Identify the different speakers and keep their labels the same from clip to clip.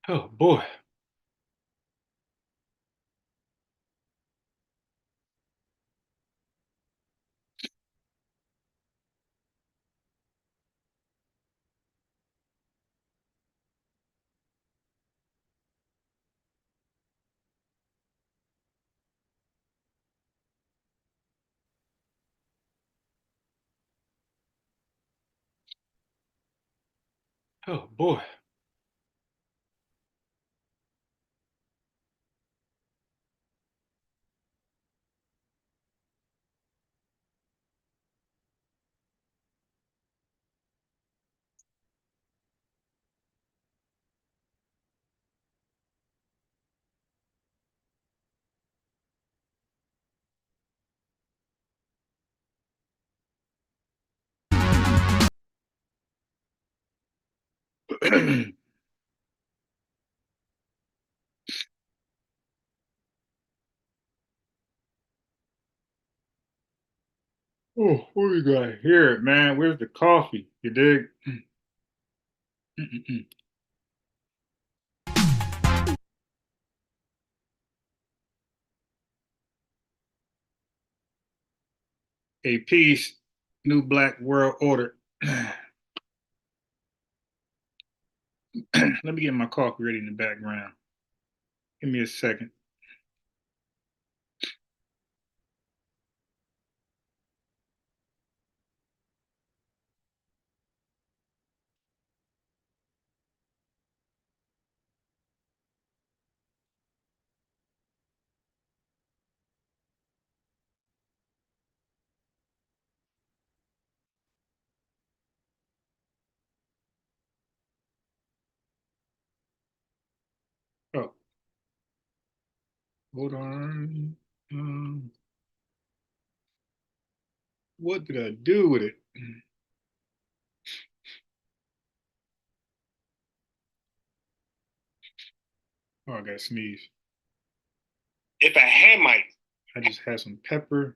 Speaker 1: Oh boy. Oh boy. Oh, what we got here, man? Where's the coffee? You dig? Mm-mm-mm. A peace, new black world order. Let me get my coffee ready in the background. Give me a second. Oh, hold on. Um, what did I do with it? Oh, I got to sneeze. If a Hamite, I just had some pepper.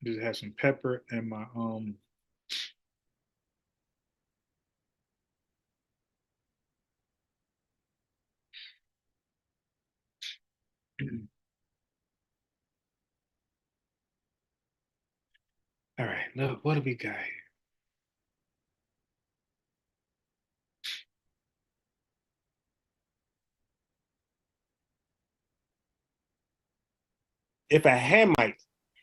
Speaker 1: Just had some pepper and my all right, look, what do we got here? If a Hamite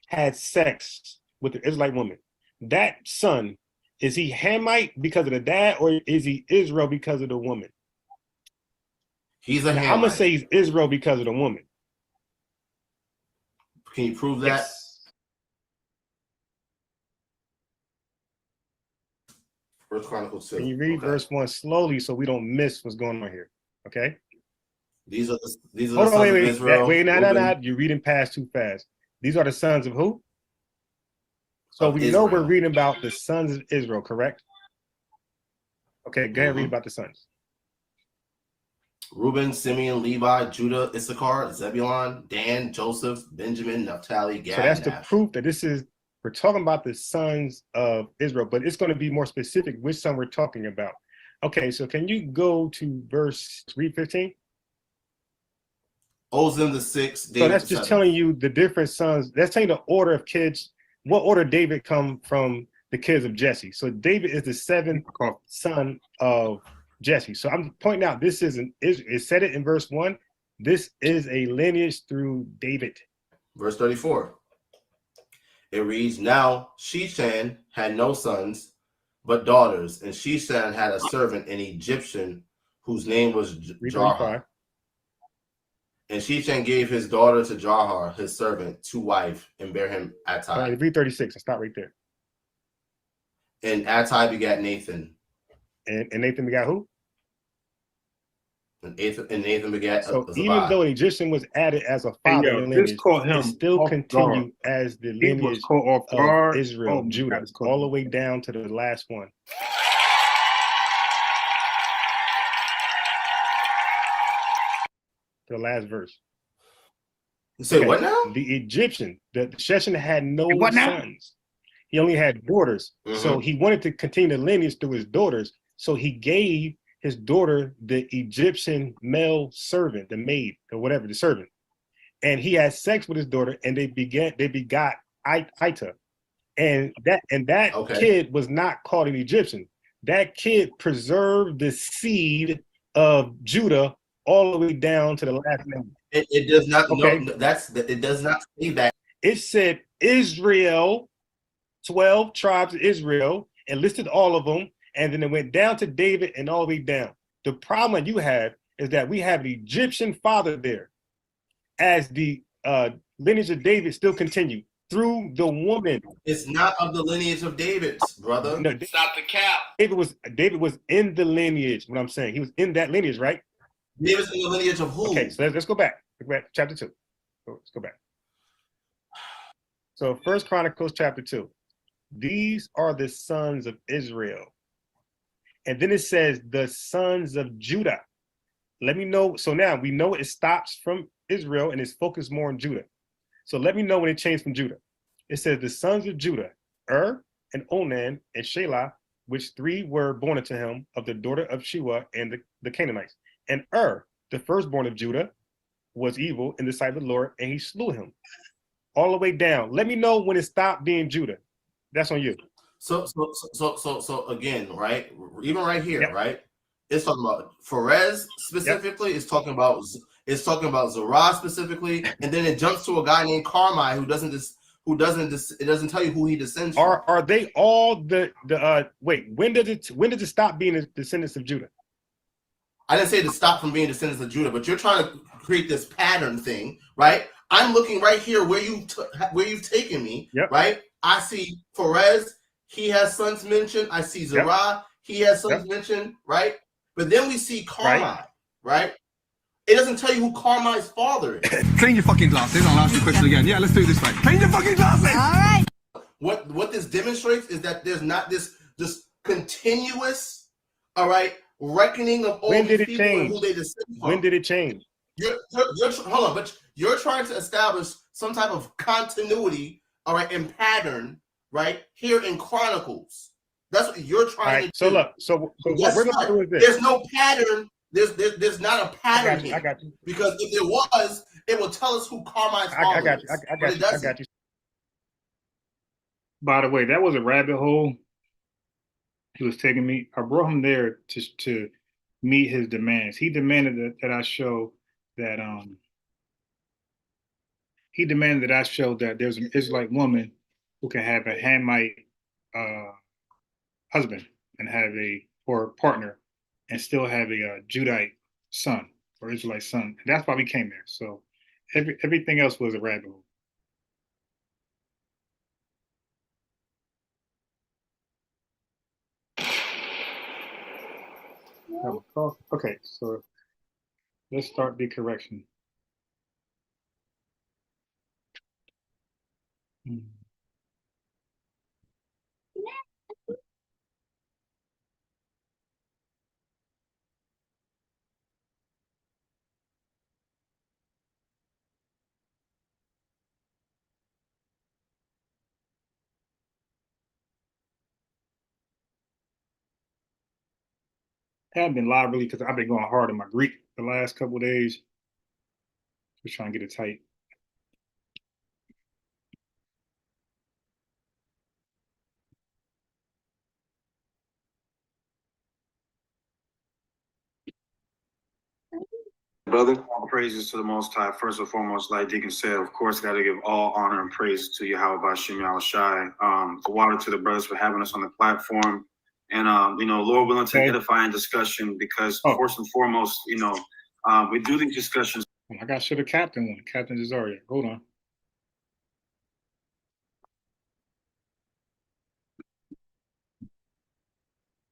Speaker 1: had sex with an Israelite woman, that son, is he Hamite because of the dad or is he Israel because of the woman?
Speaker 2: He's a
Speaker 1: Now, I'm going to say
Speaker 2: Hamite.
Speaker 1: he's Israel because of the woman.
Speaker 2: Can you prove that?
Speaker 1: Yes.
Speaker 2: First Chronicles 2.
Speaker 1: Can you read
Speaker 2: Okay.
Speaker 1: verse 1 slowly so we don't miss what's going on here? Okay?
Speaker 2: These are the
Speaker 1: Hold on,
Speaker 2: sons of
Speaker 1: wait.
Speaker 2: Israel.
Speaker 1: Wait, no.
Speaker 2: Reuben,
Speaker 1: You're reading past too fast. These are the sons of who? So
Speaker 2: of
Speaker 1: we know we're
Speaker 2: Israel.
Speaker 1: reading about the sons of Israel, correct? Okay, go ahead and read about the sons.
Speaker 2: Reuben, Simeon, Levi, Judah, Issachar, Zebulon, Dan, Joseph, Benjamin, Naphtali, Gad,
Speaker 1: So that's
Speaker 2: and
Speaker 1: the
Speaker 2: Asher.
Speaker 1: proof that we're talking about the sons of Israel, but it's going to be more specific which son we're talking about. Okay, so can you go to read 15?
Speaker 2: Ozem the sixth,
Speaker 1: So
Speaker 2: David
Speaker 1: that's
Speaker 2: the
Speaker 1: just
Speaker 2: seventh.
Speaker 1: telling you the different sons. That's telling you the order of kids, what order David come from the kids of Jesse. So David is the seventh son of Jesse. So I'm pointing out it said it in verse 1. This is a lineage through David.
Speaker 2: Verse 34. It reads, Now Sheshan had no sons, but daughters, and Sheshan had a servant, an Egyptian, whose name was Jarha. And Sheshan gave his daughter to Jarha, his servant, to wife, and bare him Attai.
Speaker 1: Read 36. I'll stop right there.
Speaker 2: And Attai begat Nathan.
Speaker 1: And Nathan begat who?
Speaker 2: And Nathan begat
Speaker 1: So
Speaker 2: Zabai.
Speaker 1: even though an Egyptian was added as a father in the lineage, it still continued as the lineage of Israel, Judah, all the way down to the last one. To the last verse.
Speaker 2: You say what now?
Speaker 1: The Egyptian, the Sheshan had no sons. He only had daughters.
Speaker 2: Mhm.
Speaker 1: So he wanted to continue the lineage through his daughters. So he gave his daughter the Egyptian male servant, the maid, or whatever, the servant. And he had sex with his daughter, and they begot Ita. And that
Speaker 2: Okay.
Speaker 1: kid was not called an Egyptian. That kid preserved the seed of Judah all the way down to the last name.
Speaker 2: It does not.
Speaker 1: Okay.
Speaker 2: No, it does not say that.
Speaker 1: It said Israel, 12 tribes of Israel, and listed all of them, and then it went down to David and all the way down. The problem you have is that we have an Egyptian father there, as the lineage of David still continued through the woman.
Speaker 2: It's not of the lineage of David's, brother.
Speaker 1: No,
Speaker 3: Stop the cap.
Speaker 1: David was in the lineage. What I'm saying, he was in that lineage, right?
Speaker 2: David's in the lineage of who?
Speaker 1: Okay, so let's go back. Let's go back, chapter 2. Let's go back. So First Chronicles chapter 2. These are the sons of Israel. And then it says the sons of Judah. Let me know. So now we know it stops from Israel and is focused more on Judah. So let me know when it changed from Judah. It says the sons of Judah, and Onan and Shelah, which three were born unto him of the daughter of Shua and the Canaanites. And the firstborn of Judah, was evil in the sight of the Lord, and he slew him. All the way down. Let me know when it stopped being Judah. That's on you.
Speaker 2: So again, right? Even right here,
Speaker 1: Yep.
Speaker 2: right? It's talking about Pharez specifically. Yep. It's talking about Zerah specifically, and then it jumps to a guy named Carmi who it doesn't tell you who he descends from.
Speaker 1: Are they all the wait? When did it stop being the descendants of Judah?
Speaker 2: I didn't say to stop from being descendants of Judah, but you're trying to create this pattern thing, right? I'm looking right here where you've taken me,
Speaker 1: yep.
Speaker 2: Right? I see Pharez, he has sons mentioned. I see Zerah, yep. He has sons mentioned, right? But then we see Carmi, right? It doesn't tell you who Carmi's father is.
Speaker 3: Clean your fucking glasses. I'll ask the question again. Yeah, let's do it this way. Clean your fucking glasses.
Speaker 4: All right.
Speaker 2: What this demonstrates is that there's not this continuous, all right, reckoning of all these people and who they descend from.
Speaker 1: When did it change?
Speaker 2: Hold on, but you're trying to establish some type of continuity, all right, and pattern, right, here in Chronicles. That's what you're trying to do.
Speaker 1: So look, so what we're gonna do is this.
Speaker 2: There's no pattern. There's not a pattern here.
Speaker 1: I got you.
Speaker 2: Because if there was, it will tell us who Carmi's father
Speaker 1: is. I got you. By the way, that was a rabbit hole he was taking me. I brought him there to meet his demands. He demanded that I show that there's an Israelite woman who can have a Hamite husband and or partner and still have a Judite son or Israelite son. And that's why we came there. So everything else was a rabbit hole. Okay, so let's start the correction. I haven't been live really because I've been going hard on my Greek the last couple of days. Just trying to get it tight.
Speaker 5: Brother, all praises to the Most High. First and foremost, like Deacon said, of course, got to give all honor and praise to Yahweh Bashim Yahushai. The water to the brothers for having us on the platform. And, Lord willing to edify and discussion because first and foremost, we do these discussions.
Speaker 1: I got to show the captain one, Captain Cesario. Hold on.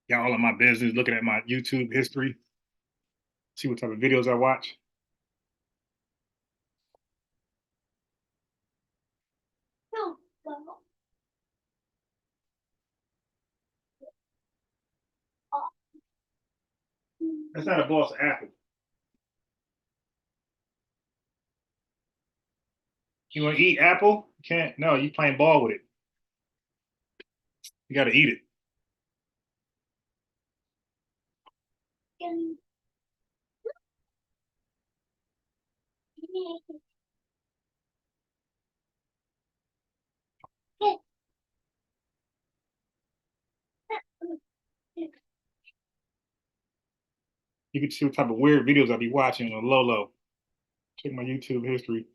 Speaker 1: Got all of my business, looking at my YouTube history. See what type of videos I watch. That's not a boss apple. You want to eat apple? You can't. No, you playing ball with it. You got to eat it. You can see what type of weird videos I be watching on Lolo. Check my YouTube history.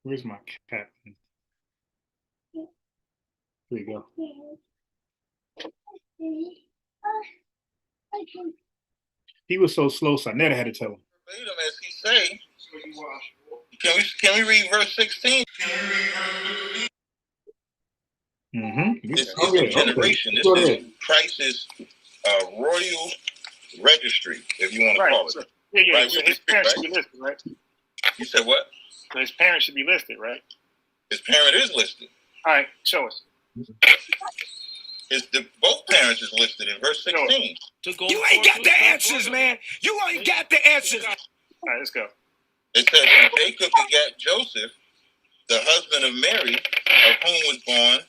Speaker 1: Where's my cat? There you go. He was so slow, so I never had to tell him.
Speaker 4: As he say, can we read verse 16?
Speaker 1: Mm-hmm.
Speaker 4: This is a generation. This is Christ's royal registry, if you want to call it.
Speaker 1: So, yeah.
Speaker 4: Right,
Speaker 1: so his parents should be listed, right?
Speaker 4: You said what?
Speaker 1: So his parents should be listed, right?
Speaker 4: His parent is listed.
Speaker 1: All right, show us.
Speaker 4: Both parents is listed in verse 16.
Speaker 6: You ain't got the answers, man. You ain't got the answers.
Speaker 1: All right, let's go.
Speaker 4: It says, and Jacob begat Joseph, the husband of Mary, of whom was born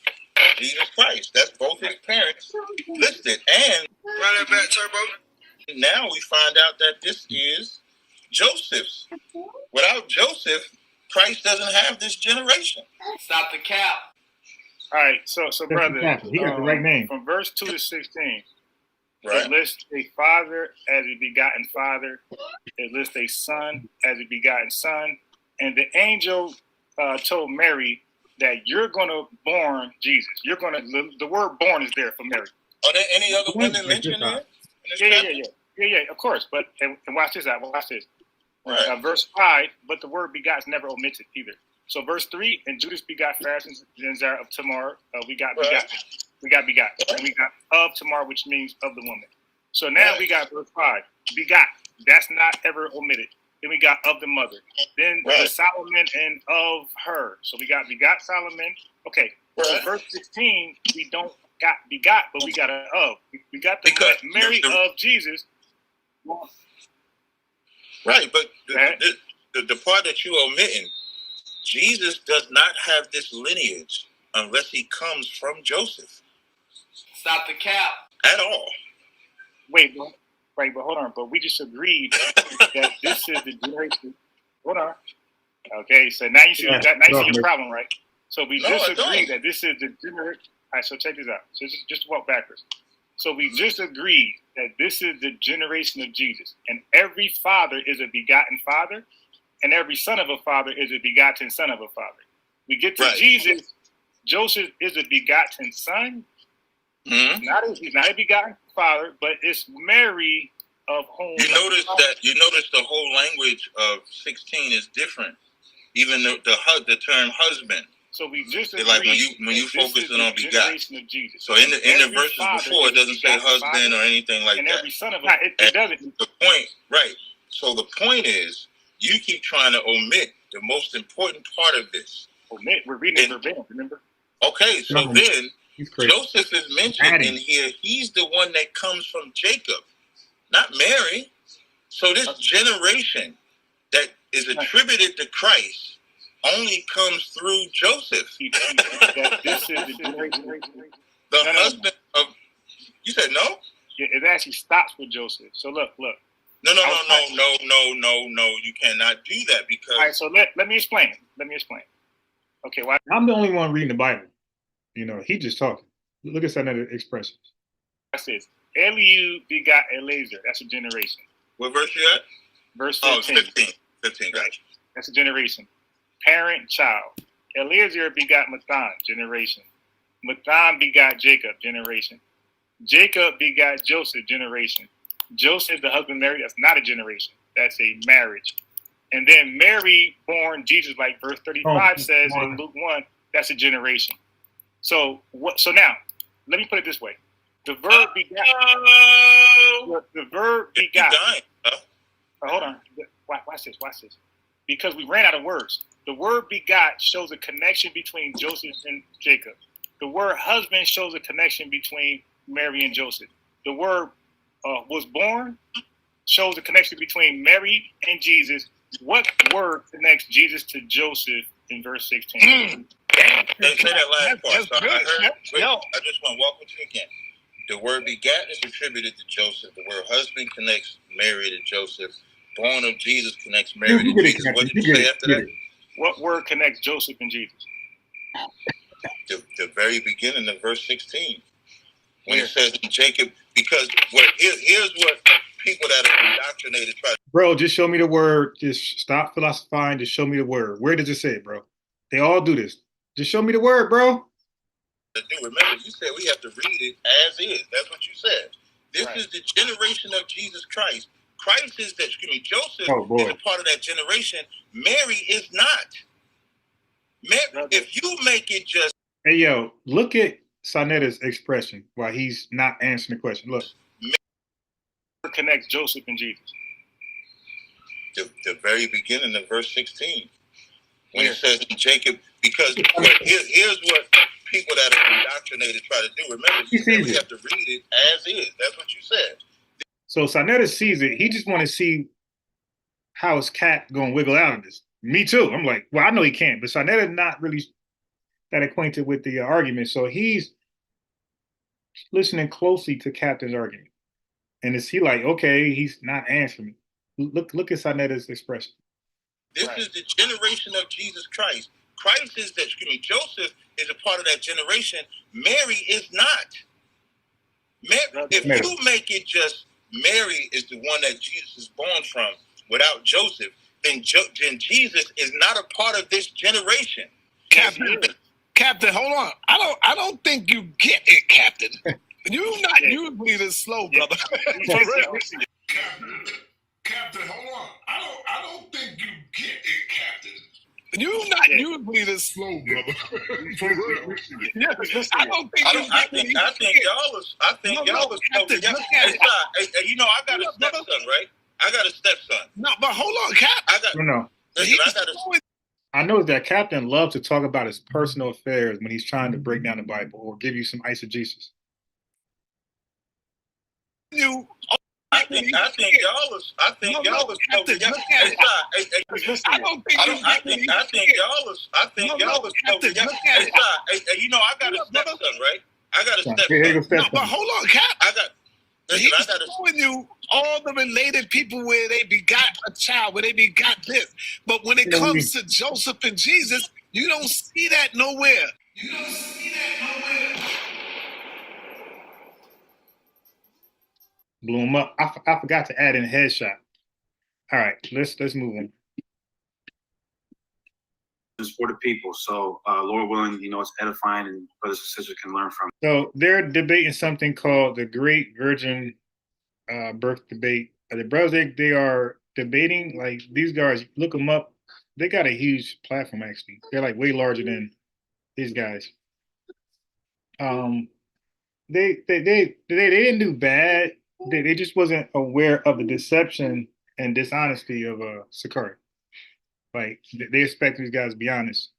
Speaker 4: Jesus Christ. That's both his parents listed. And
Speaker 6: Run that back, Turbo.
Speaker 4: now we find out that this is Joseph's. Without Joseph, Christ doesn't have this generation.
Speaker 6: Stop the cap.
Speaker 1: All right, so brother, he got the right name. From verse 2 to 16,
Speaker 4: Right?
Speaker 1: it lists a father as a begotten father. It lists a son as a begotten son. And the angel told Mary that you're going to born Jesus. You're going to, the word born is there for Mary.
Speaker 4: Are there any other women mentioned here?
Speaker 1: Yeah, of course. But, and watch this out, watch this.
Speaker 4: Right.
Speaker 1: Verse 5, but the word begot is never omitted either. So verse 3, and Judas begot Phares and Zerah of Tamar. We got begot. And we got of Tamar, which means of the woman. So now we got verse 5, begot. That's not ever omitted. Then we got of the mother. Then the Solomon and of her. So we got begot Solomon. Okay. So verse 16, we don't got begot, but we got a of. We got the Mary of Jesus.
Speaker 4: Right, but the part that you omitting, Jesus does not have this lineage unless he comes from Joseph.
Speaker 6: Stop the cap.
Speaker 4: At all.
Speaker 1: Wait, but hold on. But we just agreed that this is the generation. Hold on. Okay, so now you see your problem, right? So we just agreed that this is the generation. All right, so check this out. So just walk backwards. So we just agreed that this is the generation of Jesus, and every father is a begotten father, and every son of a father is a begotten son of a father. We get to Jesus. Joseph is a begotten son.
Speaker 4: Mm-hmm.
Speaker 1: He's not a begotten father, but it's Mary of whom.
Speaker 4: You notice the whole language of 16 is different. Even the term husband.
Speaker 1: So we just agreed
Speaker 4: like when you focusing on begot. So in the verses before, it doesn't say husband or anything like that.
Speaker 1: Every son of it doesn't.
Speaker 4: The point, right? So the point is, you keep trying to omit the most important part of this.
Speaker 1: Omit? We're reading it verbatim. Remember?
Speaker 4: Okay, so then Joseph is mentioned in here. He's the one that comes from Jacob, not Mary. So this generation that is attributed to Christ only comes through Joseph.
Speaker 1: This is the generation.
Speaker 4: The husband of. You said no?
Speaker 1: Yeah, it actually stops with Joseph. So look.
Speaker 4: No. You cannot do that because.
Speaker 1: All right, so let me explain. Okay, why? I'm the only one reading the Bible. You know, he just talking. Look at some of the expressions. That says, Eliu begot Eleazar. That's a generation.
Speaker 4: What verse you at?
Speaker 1: Verse 15.
Speaker 4: 15, gotcha.
Speaker 1: That's a generation. Parent, child. Eleazar begot Mathan, generation. Mathan begot Jacob, generation. Jacob begot Joseph, generation. Joseph, the husband Mary, that's not a generation. That's a marriage. And then Mary born Jesus, like verse 35 says in Luke 1, that's a generation. So now, let me put it this way. The verb begot. The verb begot. Hold on. Watch this. Because we ran out of words. The word begot shows a connection between Joseph and Jacob. The word husband shows a connection between Mary and Joseph. The word was born shows a connection between Mary and Jesus.
Speaker 7: What word connects Jesus to Joseph in verse 16?
Speaker 4: Say that last part. So I just want to walk with you again. The word begat is attributed to Joseph. The word husband connects Mary to Joseph. Born of Jesus connects Mary to Jesus. What did you say after that?
Speaker 7: What word connects Joseph and Jesus?
Speaker 4: The very beginning of verse 16. When it says Jacob, because here's what people that are indoctrinated try.
Speaker 1: Bro, just show me the word. Just stop philosophizing. Just show me the word. Where does it say it, bro? They all do this. Just show me the word, bro.
Speaker 4: Remember, you said we have to read it as is. That's what you said. This is the generation of Jesus Christ. Christ is that. Joseph is a part of that generation. Mary is not. Mary, if you make it just.
Speaker 1: Hey, yo, look at Sanetta's expression while he's not answering the question. Look.
Speaker 7: What connects Joseph and Jesus?
Speaker 4: The very beginning of verse 16. When it says Jacob, because here's what people that are indoctrinated try to do. Remember, you said we have to read it as is. That's what you said.
Speaker 1: So Sanetta sees it. He just want to see how his cat going to wiggle out of this. Me too. I'm like, well, I know he can't, but Sanetta's not really that acquainted with the argument. So he's listening closely to Captain's argument. And is he like, okay, he's not answering me. Look at Sanetta's expression.
Speaker 4: This is the generation of Jesus Christ. Christ is that. Joseph is a part of that generation. Mary is not. If you make it just Mary is the one that Jesus is born from without Joseph, then Jesus is not a part of this generation.
Speaker 6: Captain, hold on. I don't think you get it, Captain. You're not usually this slow, brother. For real. Captain, hold on. I don't think you get it, Captain. You're not usually this slow, brother. For real. I don't think
Speaker 4: I think y'all was
Speaker 6: Captain,
Speaker 4: hey, you know, I got a stepson, right? I got a stepson.
Speaker 6: No, but hold on, Cap.
Speaker 1: I know that Captain loves to talk about his personal affairs when he's trying to break down the Bible or give you some eisegesis.
Speaker 4: I think y'all was. I think y'all was. I think y'all was. Hey, you know, I got a stepson, right? I got a stepson.
Speaker 6: No, but hold on, Cap. He's showing you all the related people where they begot a child, where they begot this. But when it comes to Joseph and Jesus, you don't see that nowhere.
Speaker 1: Blew him up. I forgot to add in a headshot. All right, let's move on.
Speaker 5: It's for the people. So, Lord willing, you know, it's edifying and brothers and sisters can learn from it.
Speaker 1: So they're debating something called the Great Virgin Birth Debate. The brothers, they are debating, like, these guys, look them up. They got a huge platform, actually. They're like way larger than these guys. They didn't do bad. They just wasn't aware of the deception and dishonesty of Sicarii. Like, they expect these guys to be honest.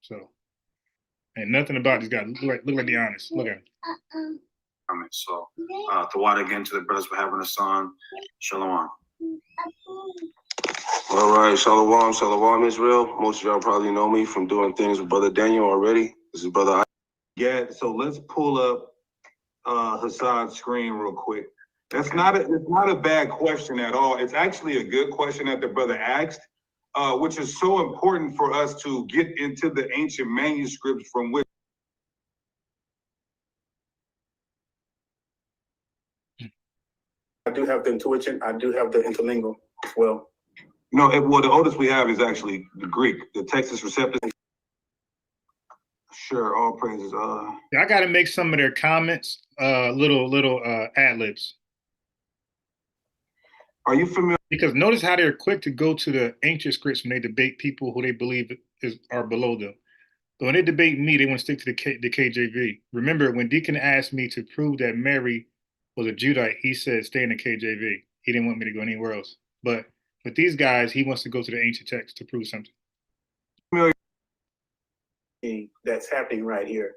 Speaker 1: So, and nothing about these guys look like they're honest. Look at them.
Speaker 5: So, Tawada again to the brothers for having us on. Shalom.
Speaker 8: All right, Shalom, Israel. Most of y'all probably know me from doing things with Brother Daniel already. This is Brother.
Speaker 9: Yeah, so let's pull up Hassan's screen real quick. It's not a bad question at all. It's actually a good question that the brother asked, which is so important for us to get into the ancient manuscripts from which.
Speaker 10: I do have the intuition. I do have the interlingual as well.
Speaker 9: No, the oldest we have is actually the Greek, the Texas Receptus. Sure, all praises.
Speaker 1: I got to make some of their comments little ad libs.
Speaker 9: Are you familiar?
Speaker 1: Because notice how they're quick to go to the ancient scripts when they debate people who they believe are below them. But when they debate me, they want to stick to the KJV. Remember, when Deacon asked me to prove that Mary was a Judite, he said, stay in the KJV. He didn't want me to go anywhere else. But with these guys, he wants to go to the ancient text to prove something.
Speaker 10: That's happening right here.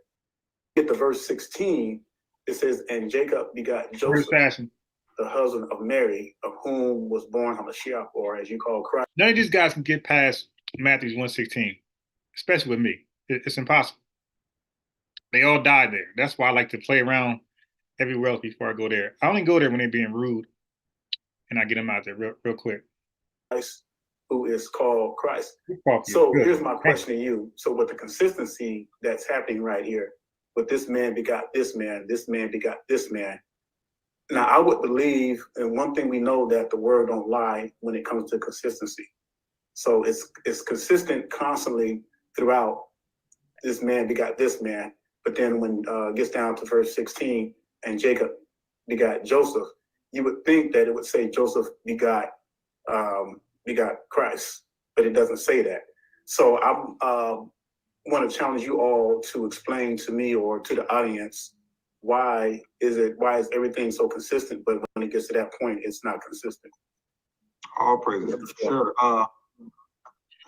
Speaker 10: Get to verse 16. It says, and Jacob begot Joseph. the husband of Mary, of whom was born Hamashiach, or as you call Christ.
Speaker 1: None of these guys can get past Matthew 1:16, especially with me. It's impossible. They all died there. That's why I like to play around everywhere else before I go there. I only go there when they're being rude, and I get them out there real quick.
Speaker 10: Christ, who is called Christ. So here's my question to you. So with the consistency that's happening right here, with this man begot this man begot this man. Now I would believe, and one thing we know that the word don't lie when it comes to consistency. So it's consistent constantly throughout. This man begot this man, but then when it gets down to verse 16, and Jacob begot Joseph, you would think that it would say Joseph begot Christ, but it doesn't say that. So I want to challenge you all to explain to me or to the audience why is everything so consistent, but when it gets to that point, it's not consistent.
Speaker 9: All praises.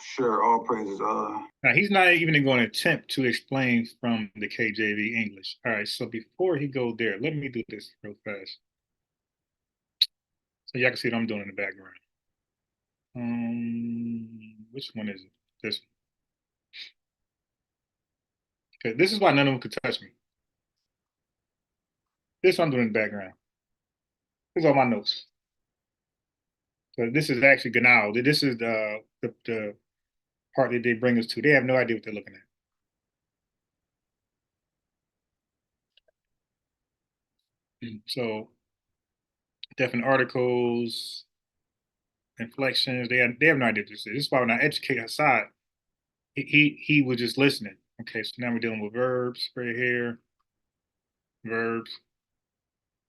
Speaker 9: Sure, all praises.
Speaker 1: Now, he's not even going to attempt to explain from the KJV English. All right, so before he goes there, let me do this real fast. So y'all can see what I'm doing in the background. Which one is it? This one. Okay, this is why none of them could touch me. This one I'm doing in the background. This is all my notes. So this is actually Ganal. This is the part that they bring us to. They have no idea what they're looking at. So different articles, inflections, they have no idea what this is. This is why when I educate Hassad, he was just listening. Okay, so now we're dealing with verbs right here. Verbs,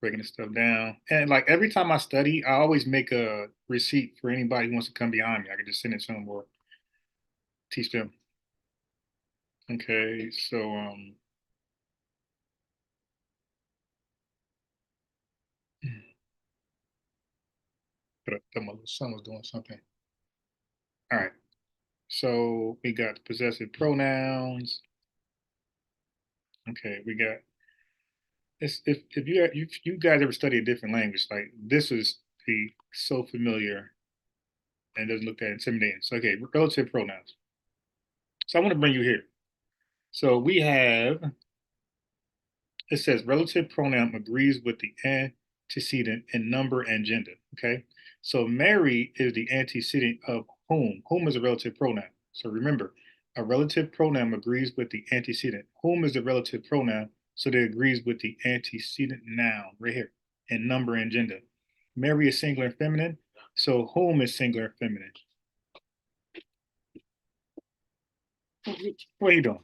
Speaker 1: breaking this stuff down. And like every time I study, I always make a receipt for anybody who wants to come behind me. I can just send it to them or teach them. Okay, so but I thought my little son was doing something. All right. So we got the possessive pronouns. Okay, we got this. If you guys ever study a different language, like this is the so familiar and doesn't look that intimidating. So okay, relative pronouns. So I want to bring you here. So we have, it says relative pronoun agrees with the antecedent in number and gender. Okay, so Mary is the antecedent of whom? Whom is a relative pronoun. So remember, a relative pronoun agrees with the antecedent. Whom is the relative pronoun? So that agrees with the antecedent noun right here in number and gender. Mary is singular and feminine. So whom is singular and feminine? What are you doing?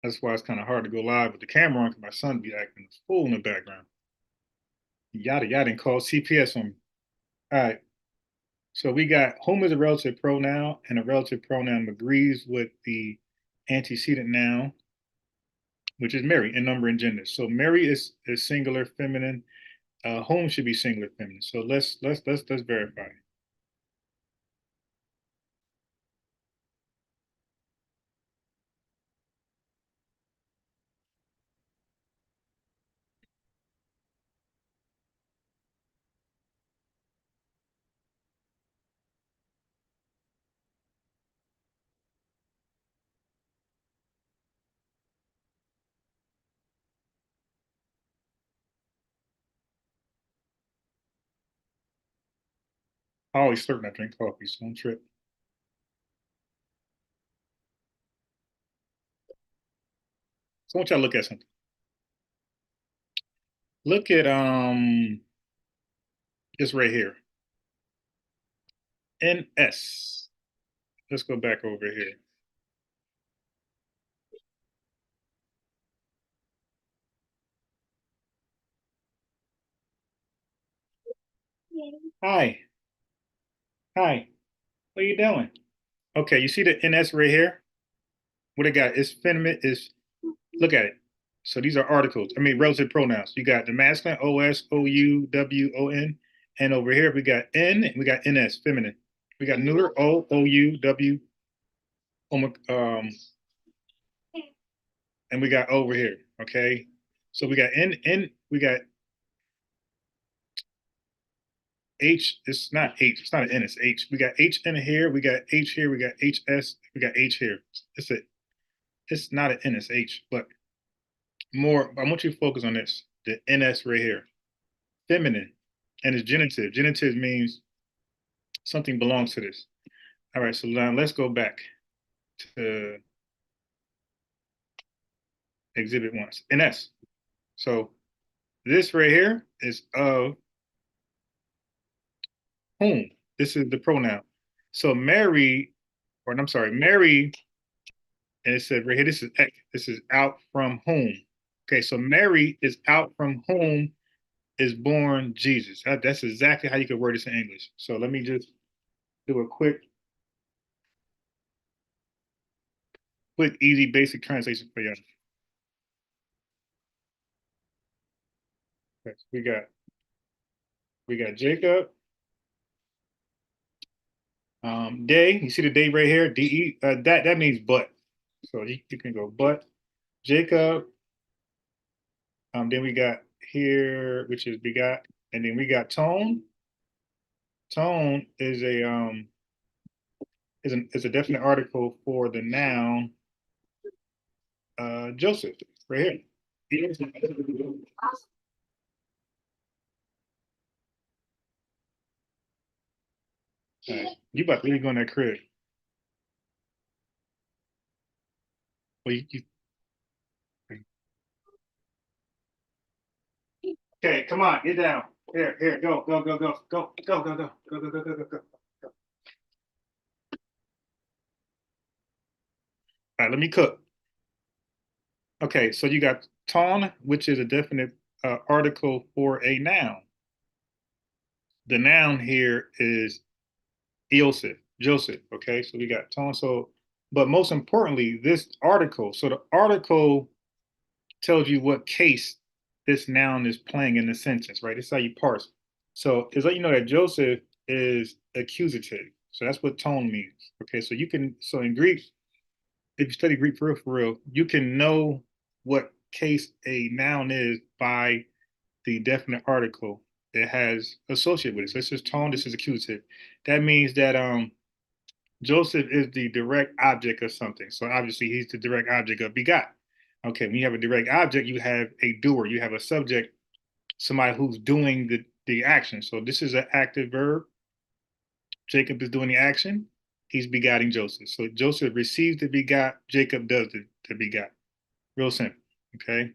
Speaker 1: That's why it's kind of hard to go live with the camera on because my son be acting a fool in the background. Yada yada and call CPS on me. All right. So we got whom is a relative pronoun, and a relative pronoun agrees with the antecedent noun, which is Mary in number and gender. So Mary is singular feminine. Whom should be singular feminine. So let's verify. I always slurp when I drink coffee, so don't trip. So I want y'all to look at something. Look at this right here. NS. Let's go back over here. Hi. Hi. What are you doing? Okay, you see the NS right here? What it got? It's feminine. Is look at it. So these are articles. I mean, relative pronouns. You got the masculine OS, OU, WON, and over here we got N and we got NS, feminine. We got neuter O, OU, W, and we got over here. Okay, so we got N, we got H. It's not H. It's not an N. It's H. We got H in here. We got H here. We got HS. We got H here. It's it. It's not an N. It's H. But more. I want you to focus on this. The NS right here. Feminine, and it's genitive. Genitive means something belongs to this. All right, so now let's go back to exhibit 1, NS. So this right here is of whom. This is the pronoun. So Mary, or I'm sorry, Mary, and it said right here, this is ek. This is out from whom. Okay, so Mary is out from whom is born Jesus. That's exactly how you could word this in English. So let me just do a quick, easy, basic translation for you. Okay, so we got Jacob. Day, you see the day right here, DE, that means but. So you can go but Jacob. Then we got here, which is begot, and then we got tone. Tone is a definite article for the noun Joseph, right here. All right. You about to really go in that crib. Well, okay, come on, get down. Here, go. All right, let me cook. Okay, so you got ton, which is a definite article for a noun. The noun here is Joseph. Okay, so we got ton. So, but most importantly, this article. So the article tells you what case this noun is playing in the sentence, right? This is how you parse. So it's like you know that Joseph is accusative. So that's what tone means. Okay, so you can, so in Greek, if you study Greek for real, you can know what case a noun is by the definite article that has associated with it. So this is tone, this is accusative. That means that Joseph is the direct object of something. So obviously he's the direct object of begot. Okay, when you have a direct object, you have a doer, you have a subject, somebody who's doing the action. So this is an active verb. Jacob is doing the action. He's begatting Joseph. So Joseph receives the begot, Jacob does the begot. Real simple, okay?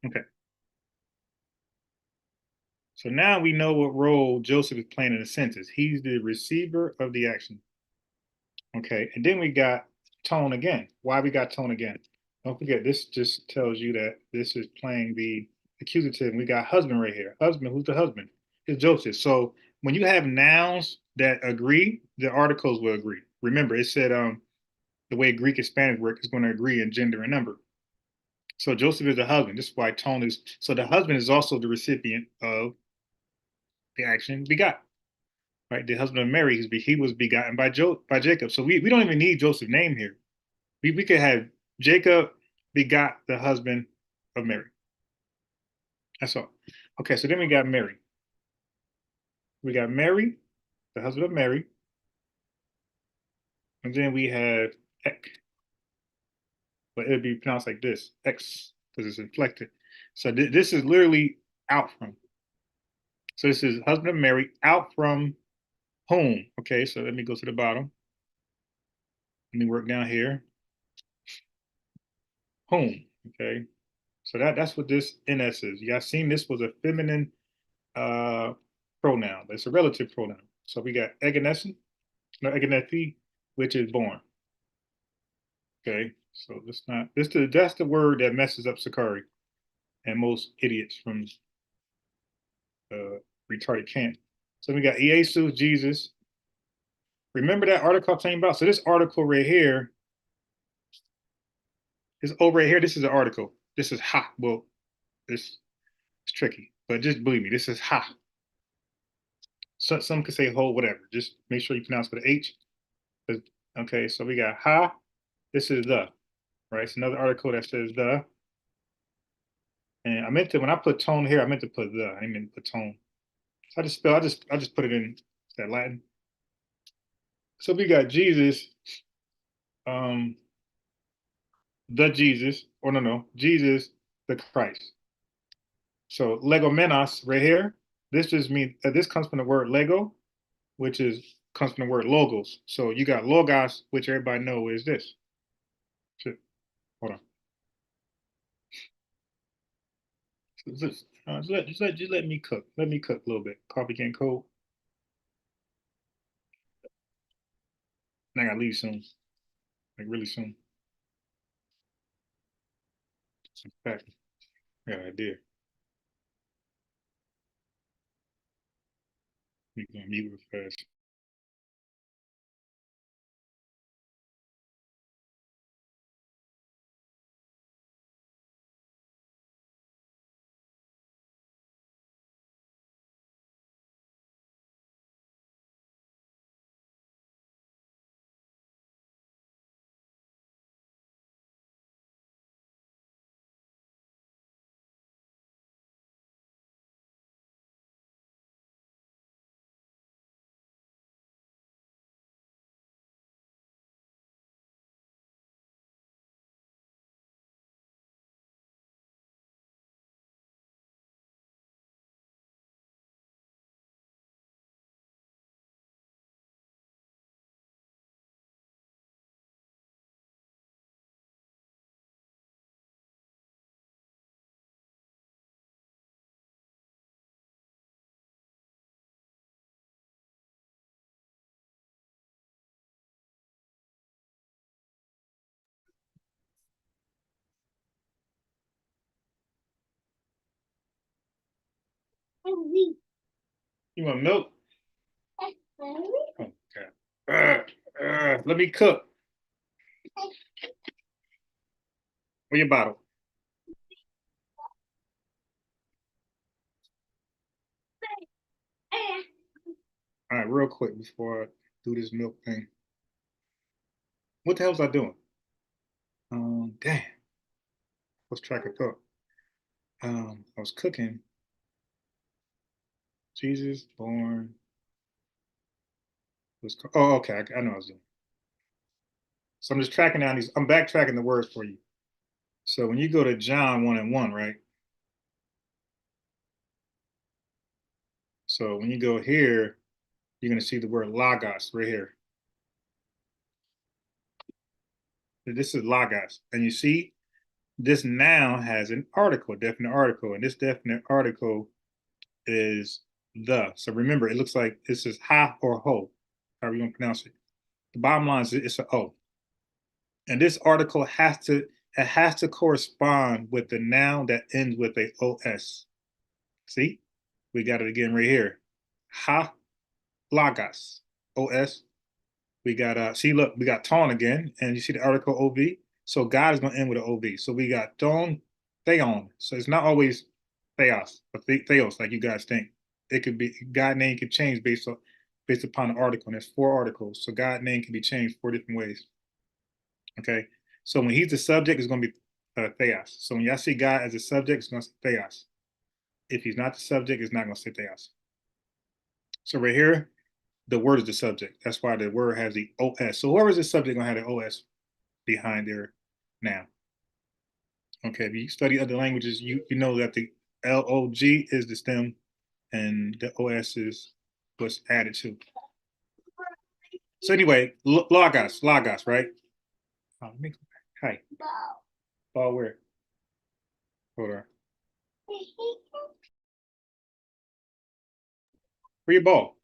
Speaker 1: Okay. So now we know what role Joseph is playing in the sentence. He's the receiver of the action. Okay, and then we got tone again. Why we got tone again? Don't forget, this just tells you that this is playing the accusative. And we got husband right here. Husband, who's the husband? It's Joseph. So when you have nouns that agree, the articles will agree. Remember, it said the way Greek and Spanish work is going to agree in gender and number. So Joseph is the husband. This is why tone is. So the husband is also the recipient of the action begot. Right, the husband of Mary, he was begotten by Jacob. So we don't even need Joseph's name here. We could have Jacob begot the husband of Mary. That's all. Okay, so then we got Mary. We got Mary, the husband of Mary. And then we have Ek. But it would be pronounced like this, X, because it's inflected. So this is literally out from. So this is husband of Mary, out from whom? Okay, so let me go to the bottom. Let me work down here. Whom, okay? So that's what this NS is. You guys seen this was a feminine pronoun. It's a relative pronoun. So we got egenesin, no egenethi, which is born.
Speaker 11: Okay, so that's the word that messes up Sicarii and most idiots from retarded camp. So we got Iesu, Jesus. Remember that article I'm talking about? So this article right here is over right here. This is an article. This is ha. Well, it's tricky, but just believe me, this is ha. So, some could say ho, whatever. Just make sure you pronounce with an H. Okay, so we got ha. This is the, right? It's another article that says the. And I meant to, when I put tone here, I meant to put the. I didn't mean to put tone. So I just put it in that Latin. So we got Jesus, the Jesus, or no, Jesus, the Christ. So legomenos right here, this just means, this comes from the word lego, which comes from the word logos. So you got logos, which everybody know is this. So, hold on. Just let me cook. Let me cook a little bit. Coffee getting cold. And I gotta leave soon. Like really soon. In fact, I got an idea. We gonna mute real fast. You want milk? Okay. Let me cook. Where your bottle? All right, real quick before I do this milk thing. What the hell was I doing? Damn. Let's track of thought. I was cooking. Jesus born. Oh, okay. I know what I was doing. So I'm just tracking down these. I'm backtracking the words for you. So when you go to John 1:1, right? So when you go here, you're going to see the word logos right here. This is logos. And you see, this noun has an article, definite article. And this definite article is the. So remember, it looks like this is ha or ho, however you want to pronounce it. The bottom line is it's an O. And this article has to correspond with the noun that ends with a OS. See? We got it again right here. Ha logos. OS. We got see, look, we got ton again, and you see the article OV. So God is going to end with an OV. So we got ton, theon. So it's not always theos or theos like you guys think. It could be God name could change based upon the article. And there's 4 articles. So God name can be changed 4 different ways. Okay. So when he's the subject, it's going to be theos. So when y'all see God as a subject, it's going to say theos. If he's not the subject, it's not going to say theos. So right here, the word is the subject. That's why the word has the OS. So whoever's the subject going to have the OS behind there now. Okay, if you study other languages, you know that the LOG is the stem and the OS is what's added to. So anyway, logos, right? Oh, let me go back. Hi. Ball where? Hold on. Where your ball?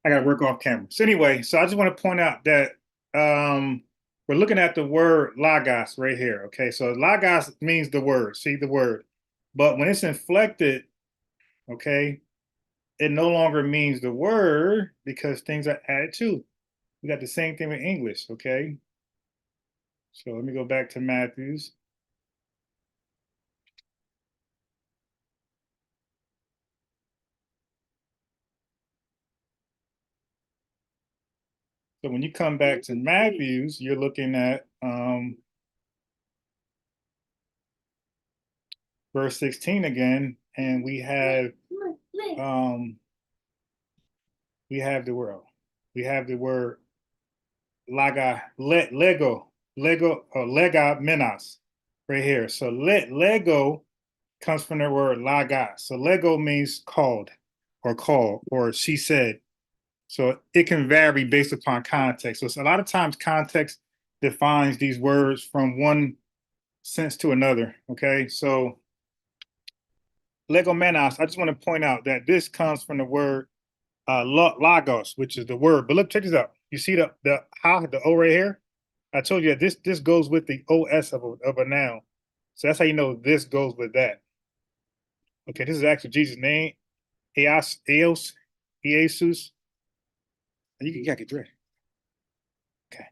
Speaker 11: I got to work off camera. So anyway, so I just want to point out that we're looking at the word logos right here. Okay, so logos means the word. See the word, but when it's inflected, okay, it no longer means the word because things are added to. We got the same thing with English. Okay, so let me go back to Matthew's. So when you come back to Matthew's, you're looking at verse 16 again, and we have the word. We have the word lego or lega menas right here. So lego comes from the word laga. So lego means called or she said. So it can vary based upon context. So a lot of times context defines these words from one sense to another. Okay, so legomenos, I just want to point out that this comes from the word logos, which is the word. But look, check this out. You see the O right here? I told you that this goes with the OS of a noun. So that's how you know this goes with that. Okay, this is actually Jesus' name. Jesus. You gotta get ready. Okay.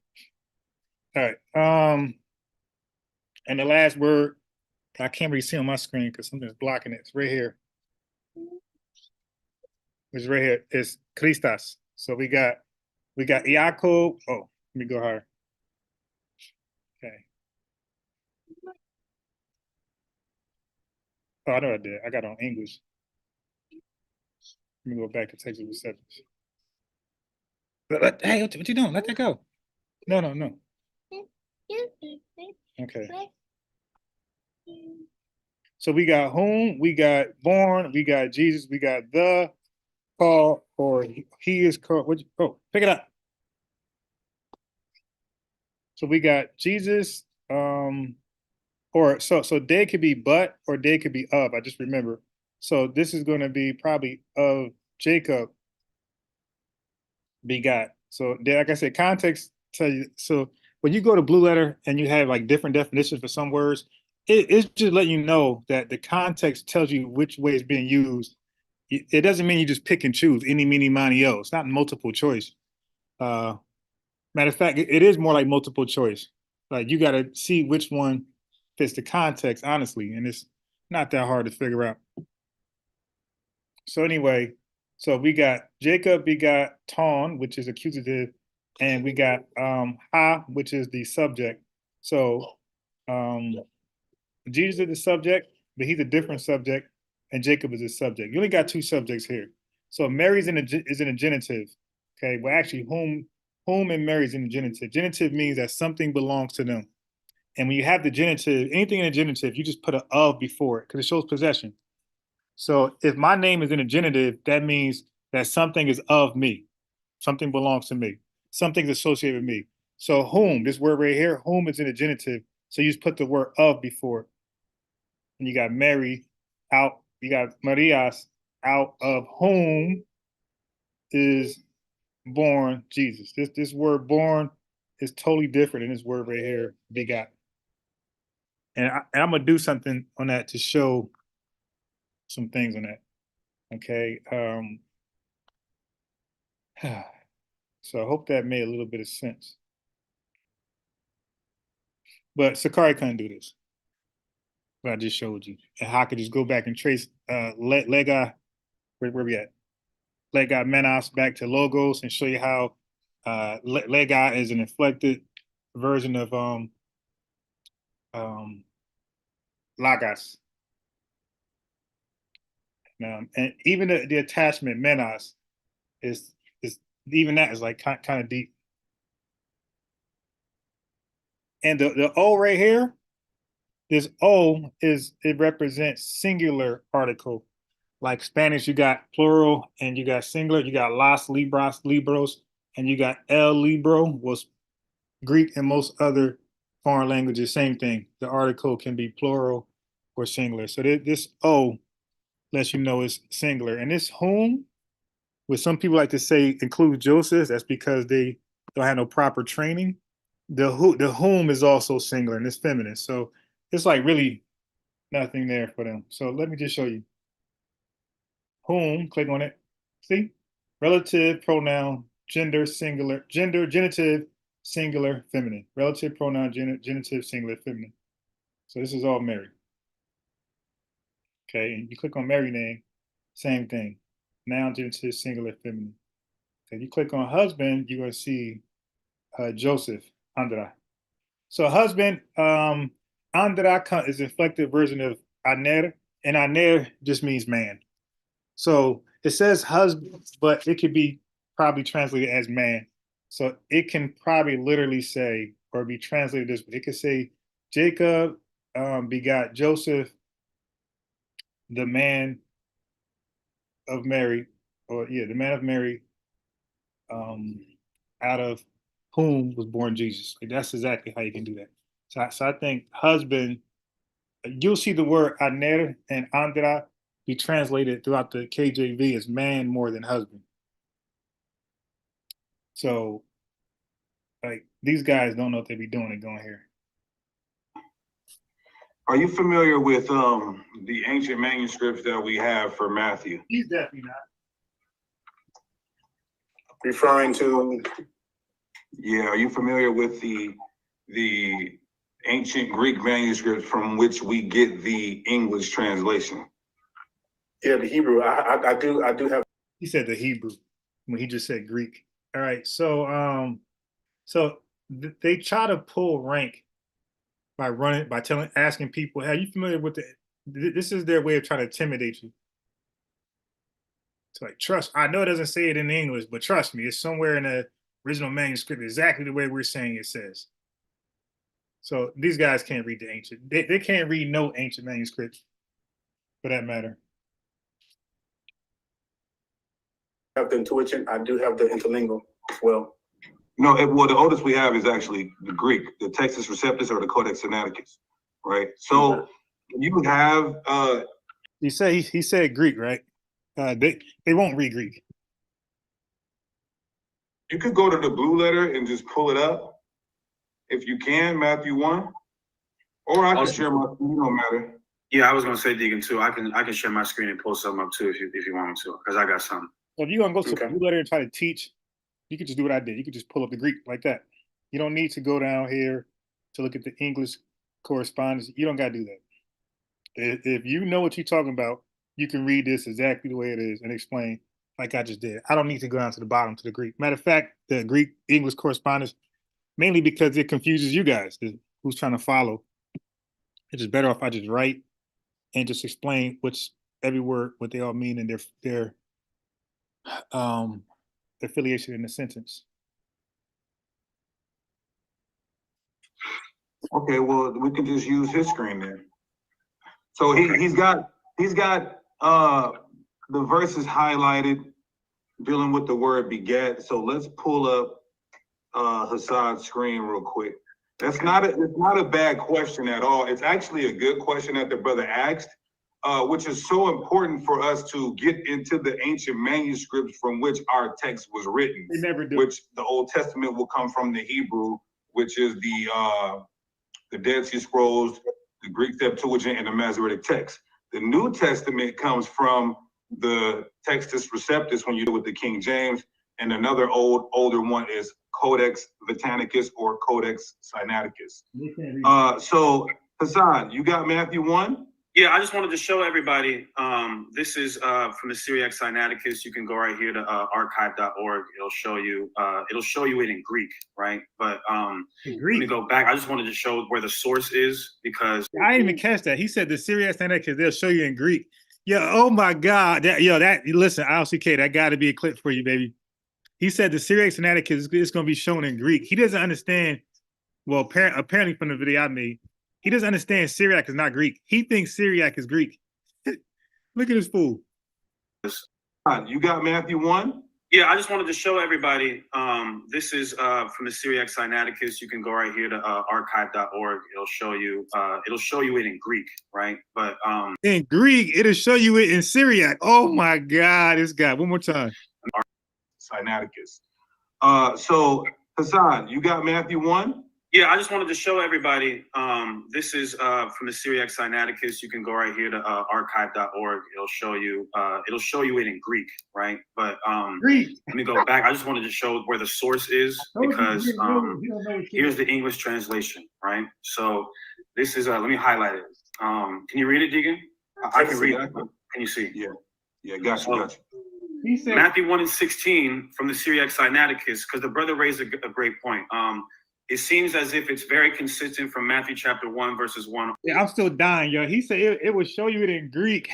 Speaker 11: All right. And the last word, I can't really see on my screen because something's blocking it. It's right here. It's right here. It's Christas. So we got Iaco. Oh, let me go higher. Okay. Oh, I know I did. I got on English. Let me go back to text receptions. Hey, what you doing? Let that go. No. Okay. So we got whom, we got born, we got Jesus, we got the called, or he is called. Pick it up. So we got Jesus, or so they could be but or they could be of. I just remember. So this is going to be probably of Jacob begot. So like I said, context tell you. So when you go to Blue Letter and you have like different definitions for some words, it's just letting you know that the context tells you which way it's being used. It doesn't mean you just pick and choose any, meeny, miny, mo. It's not multiple choice. Matter of fact, it is more like multiple choice. Like you got to see which one fits the context, honestly, and it's not that hard to figure out. So anyway, so we got Jacob, we got ton, which is accusative, and we got ha, which is the subject. So Jesus is the subject, but he's a different subject, and Jacob is the subject. You only got two subjects here. So Mary's is in a genitive. Okay, well actually whom and Mary's in the genitive. Genitive means that something belongs to them. And when you have the genitive, anything in a genitive, you just put an of before it because it shows possession. So if my name is in a genitive, that means that something is of me. Something belongs to me. Something's associated with me. So whom, this word right here, whom is in a genitive. So you just put the word of before it. And you got Mary out, you got Marias, out of whom is born Jesus. This word born is totally different than this word right here, begot. And I'm gonna do something on that to show some things on that. Okay. So I hope that made a little bit of sense. But Sicarii couldn't do this. What I just showed you. And how I could just go back and trace Lega, where we at? Lega Menos back to logos and show you how Lega is an inflected version of Lagos. And even the attachment Menos is even that is like kind of deep. And the O right here, this O it represents singular article. Like Spanish, you got plural and you got singular. You got las libros, and you got el libro. Was Greek and most other foreign languages, same thing. The article can be plural or singular. So this O lets you know it's singular. And this whom what some people like to say includes Joseph, that's because they don't have no proper training. The whom is also singular and it's feminine. So it's like really nothing there for them. So let me just show you. Whom, click on it. See? Relative pronoun, gender, singular, gender, genitive, singular, feminine. Relative pronoun, genitive, singular, feminine. So this is all Mary. Okay, and you click on Mary name, same thing. Noun, genitive, singular, feminine. If you click on husband, you're going to see Joseph, Andra. So husband, Andra is an inflected version of Aner, and Aner just means man. So it says husband, but it could be probably translated as man. So it can probably literally say, or be translated this way. It could say, Jacob begot Joseph, the man of Mary, or yeah, the man of Mary, out of whom was born Jesus. Like, that's exactly how you can do that. So I think husband, you'll see the word aner and andra be translated throughout the KJV as man more than husband. So, like, these guys don't know what they be doing and going here.
Speaker 9: Are you familiar with the ancient manuscripts that we have for Matthew?
Speaker 11: He's definitely not.
Speaker 10: Referring to?
Speaker 9: Yeah, are you familiar with the ancient Greek manuscripts from which we get the English translation?
Speaker 10: Yeah, the Hebrew. I do have.
Speaker 11: He said the Hebrew when he just said Greek. All right, so they try to pull rank by asking people, "Hey, are you familiar with the?" This is their way of trying to intimidate you. It's like, trust. I know it doesn't say it in English, but trust me, it's somewhere in the original manuscript exactly the way we're saying it says. So these guys can't read the ancient. They can't read no ancient manuscripts, for that matter.
Speaker 10: I have the intuition. I do have the interlingual as well.
Speaker 9: No, well, the oldest we have is actually the Greek, the Textus Receptus or the Codex Sinaiticus, right? So you have.
Speaker 11: He said Greek, right? They won't read Greek.
Speaker 9: You could go to the blue letter and just pull it up, if you can, Matthew 1, or I can share my. It don't matter.
Speaker 5: Yeah, I was gonna say, Deacon, too. I can share my screen and pull something up too if you want me to, because I got something.
Speaker 11: So if you're gonna go to the blue letter and try to teach, you could just do what I did. You could just pull up the Greek like that. You don't need to go down here to look at the English correspondence. You don't gotta do that. If you know what you're talking about, you can read this exactly the way it is and explain like I just did. I don't need to go down to the bottom to the Greek. Matter of fact, the Greek English correspondence, mainly because it confuses you guys who's trying to follow. It's just better if I just write and just explain every word, what they all mean, and their affiliation in the sentence.
Speaker 9: Okay, well, we can just use his screen then. So he's got the verses highlighted dealing with the word beget. So let's pull up Hassan's screen real quick. It's not a bad question at all. It's actually a good question that the brother asked, which is so important for us to get into the ancient manuscripts from which our text was written.
Speaker 11: They never do.
Speaker 9: Which the Old Testament will come from the Hebrew, which is the Dead Sea Scrolls, the Greek Septuagint, and the Masoretic text. The New Testament comes from the Textus Receptus when you do with the King James, and another older one is Codex Vaticanicus or Codex Sinaiticus. So Hassan, you got Matthew 1?
Speaker 5: Yeah, I just wanted to show everybody. This is from the Syriac Sinaiticus. You can go right here to archive.org. It'll show you it in Greek, right? But let me go back. I just wanted to show where the source is because
Speaker 11: I didn't even catch that. He said the Syriac Sinaiticus, they'll show you in Greek. Yeah, oh my God. Listen, ILCK, that got to be a clip for you, baby. He said the Syriac Sinaiticus is going to be shown in Greek. He doesn't understand. Well, apparently from the video I made, he doesn't understand Syriac is not Greek. He thinks Syriac is Greek. Look at this fool.
Speaker 9: You got Matthew 1?
Speaker 5: Yeah, I just wanted to show everybody. This is from the Syriac Sinaiticus. You can go right here to archive.org. It'll show you it in Greek, right? But
Speaker 11: in Greek, it'll show you it in Syriac. Oh my God, this guy. One more time.
Speaker 9: Sinaiticus. So Hassan, you got Matthew 1?
Speaker 5: Yeah, I just wanted to show everybody. This is from the Syriac Sinaiticus. You can go right here to archive.org. It'll show you it in Greek, right? But
Speaker 11: Greek.
Speaker 5: let me go back. I just wanted to show where the source is because here's the English translation, right? So this is let me highlight it. Can you read it, Deegan? I can read it. Can you see?
Speaker 9: Yeah, gotcha.
Speaker 11: He said
Speaker 5: Matthew 1:16 from the Syriac Sinaiticus, because the brother raised a great point. It seems as if it's very consistent from Matthew chapter 1, verses 1.
Speaker 11: Yeah, I'm still dying, yo. He said it will show you it in Greek.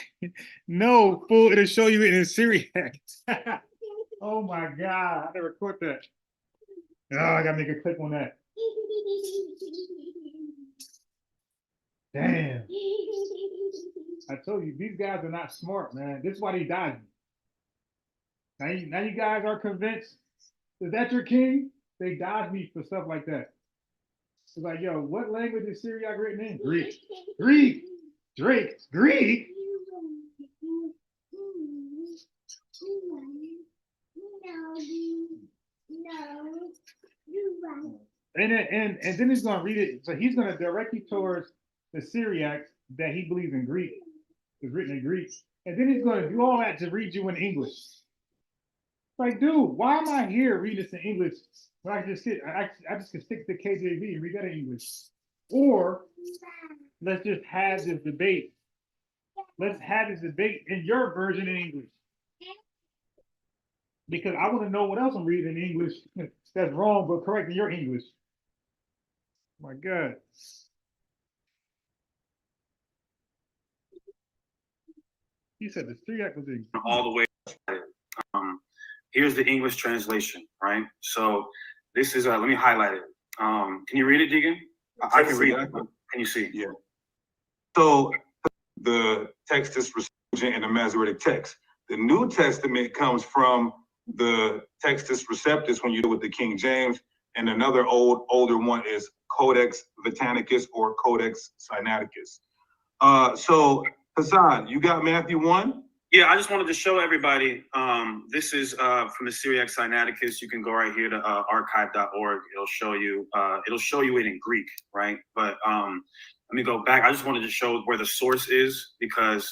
Speaker 11: No, fool, it'll show you it in Syriac. Oh my God, I never caught that. Oh, I gotta make a clip on that. Damn. I told you, these guys are not smart, man. This is why they died. Now you guys are convinced. Is that your king? They dodge me for stuff like that. It's like, yo, what language is Syriac written in? Greek. Greek. Drake. Greek. And then he's gonna read it. So he's gonna direct you towards the Syriac that he believes in Greek. Is written in Greek. And then he's gonna do all that to read you in English. Like, dude, why am I here reading this in English when I just can stick to KJV and read that in English? Or let's just have this debate. Let's have this debate in your version in English. Because I want to know what else I'm reading in English that's wrong but correct in your English. My God. He said the Syriac was in
Speaker 5: all the way. Here's the English translation, right? So this is let me highlight it. Can you read it, Deegan? I can read it. Can you see?
Speaker 9: Yeah. So the Textus Receptus and the Masoretic text. The New Testament comes from the Textus Receptus when you do with the King James, and another older one is Codex Vaticanicus or Codex Sinaiticus. So Hassan, you got Matthew 1?
Speaker 5: Yeah, I just wanted to show everybody. This is from the Syriac Sinaiticus. You can go right here to archive.org. It'll show you it in Greek, right? But let me go back. I just wanted to show where the source is because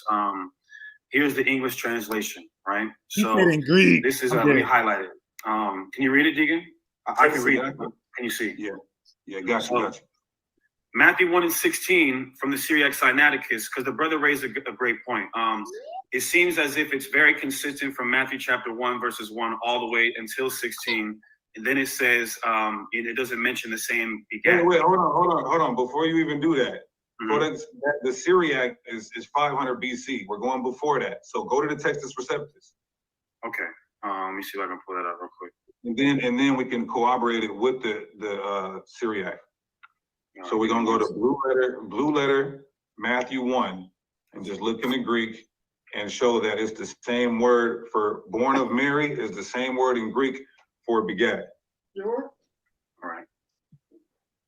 Speaker 5: here's the English translation, right? So
Speaker 11: in Greek.
Speaker 5: This is let me highlight it. Can you read it, Deegan? I can read it. Can you see?
Speaker 9: Yeah, gotcha.
Speaker 5: Matthew 1:16 from the Syriac Sinaiticus, because the brother raised a great point. It seems as if it's very consistent from Matthew chapter 1, verses 1 all the way until 16. And then it says, it doesn't mention the same begat.
Speaker 9: Wait, hold on. Before you even do that, the Syriac is 500 BC. We're going before that. So go to the Textus Receptus.
Speaker 5: Okay. Let me see if I can pull that up real quick.
Speaker 9: And then we can corroborate it with the Syriac. So we're gonna go to blue letter, Matthew 1, and just look in the Greek and show that it's the same word for born of Mary is the same word in Greek for begat.
Speaker 11: Sure.
Speaker 5: All right.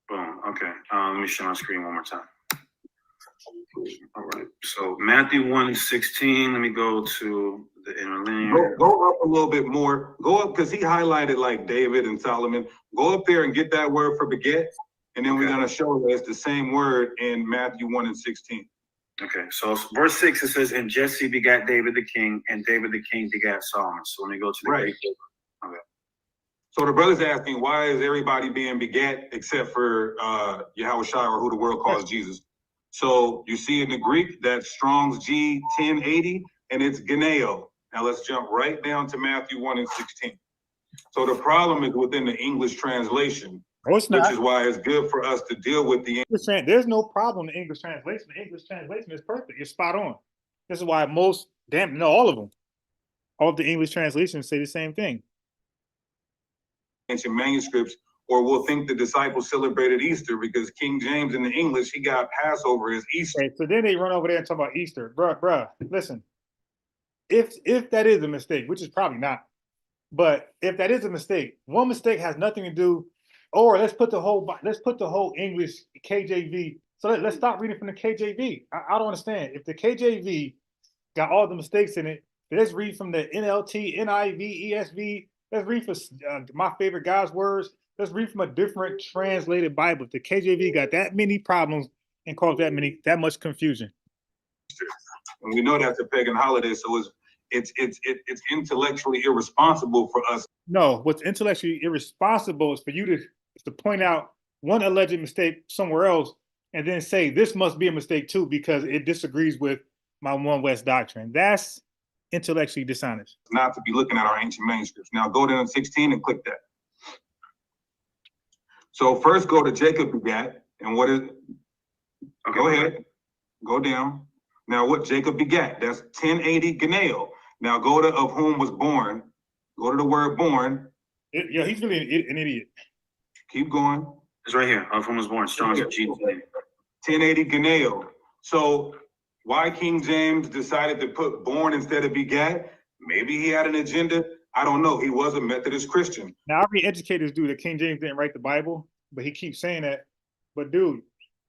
Speaker 5: Boom. Okay. Let me share my screen one more time. All right. So Matthew 1:16. Let me go to the interlinear.
Speaker 9: Go up a little bit more. Go up because he highlighted like David and Solomon. Go up there and get that word for beget. And then we're going to show that it's the same word in Matthew 1:16.
Speaker 5: Okay, so verse 6, it says, and Jesse begat David the king, and David the king begat Solomon. So let me go to the Greek. Okay.
Speaker 9: So the brother's asking, why is everybody being begat except for Yahushua, or who the world calls Jesus? So you see in the Greek, that's Strong's G 1080, and it's Geneo. Now let's jump right down to Matthew 1:16. So the problem is within the English translation.
Speaker 11: No, it's not.
Speaker 9: Which is why it's good for us to deal with the
Speaker 11: English. There's no problem in English translation. The English translation is perfect. It's spot on. This is why all of them, all of the English translations say the same thing.
Speaker 9: Ancient manuscripts, or we'll think the disciples celebrated Easter because King James in the English, he got Passover as Easter.
Speaker 11: Okay, so then they run over there and talk about Easter. Bruh, listen. If that is a mistake, which is probably not, but if that is a mistake, one mistake has nothing to do. Or let's put the whole English KJV. So let's stop reading from the KJV. I don't understand. If the KJV got all the mistakes in it, let's read from the NLT, NIV, ESV. let's read for my favorite God's words. Let's read from a different translated Bible. If the KJV got that many problems and caused that much confusion.
Speaker 9: And we know that's a pagan holiday, so it's intellectually irresponsible for us.
Speaker 11: No, what's intellectually irresponsible is for you to point out one alleged mistake somewhere else and then say this must be a mistake too because it disagrees with my One West doctrine. That's intellectually dishonest.
Speaker 9: Not to be looking at our ancient manuscripts. Now go down to 16 and click that. So first go to Jacob begat, and what is? Okay, go ahead, go down. Now what Jacob begat? That's 1080 Ganeo. Now go to of whom was born. Go to the word born.
Speaker 11: Yeah, he's really an idiot.
Speaker 9: Keep going.
Speaker 5: It's right here. Of whom was born. Strong's of Jesus' name.
Speaker 9: 1080 Ganeo. So why King James decided to put born instead of begat? Maybe he had an agenda. I don't know. He was a Methodist Christian.
Speaker 11: Now, I re-educate this dude that King James didn't write the Bible, but he keeps saying that. But dude,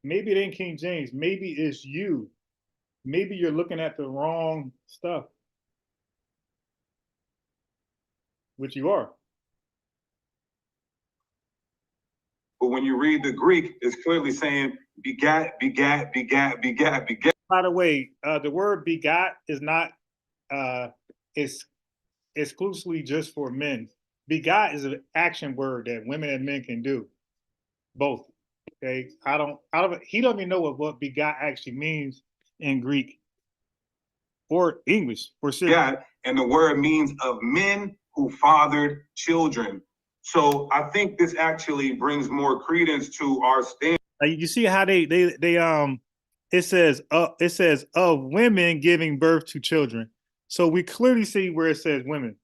Speaker 11: maybe it ain't King James. Maybe it's you. Maybe you're looking at the wrong stuff. Which you are.
Speaker 9: But when you read the Greek, it's clearly saying begat, begat, begat, begat, begat.
Speaker 11: By the way, the word begot is not it's exclusively just for men. Begot is an action word that women and men can do. Both. Okay. He don't even know what begot actually means in Greek or English or
Speaker 9: Yeah, and the word means of men who fathered children. So I think this actually brings more credence to our stand.
Speaker 11: You see how it says of women giving birth to children. So we clearly see where it says women.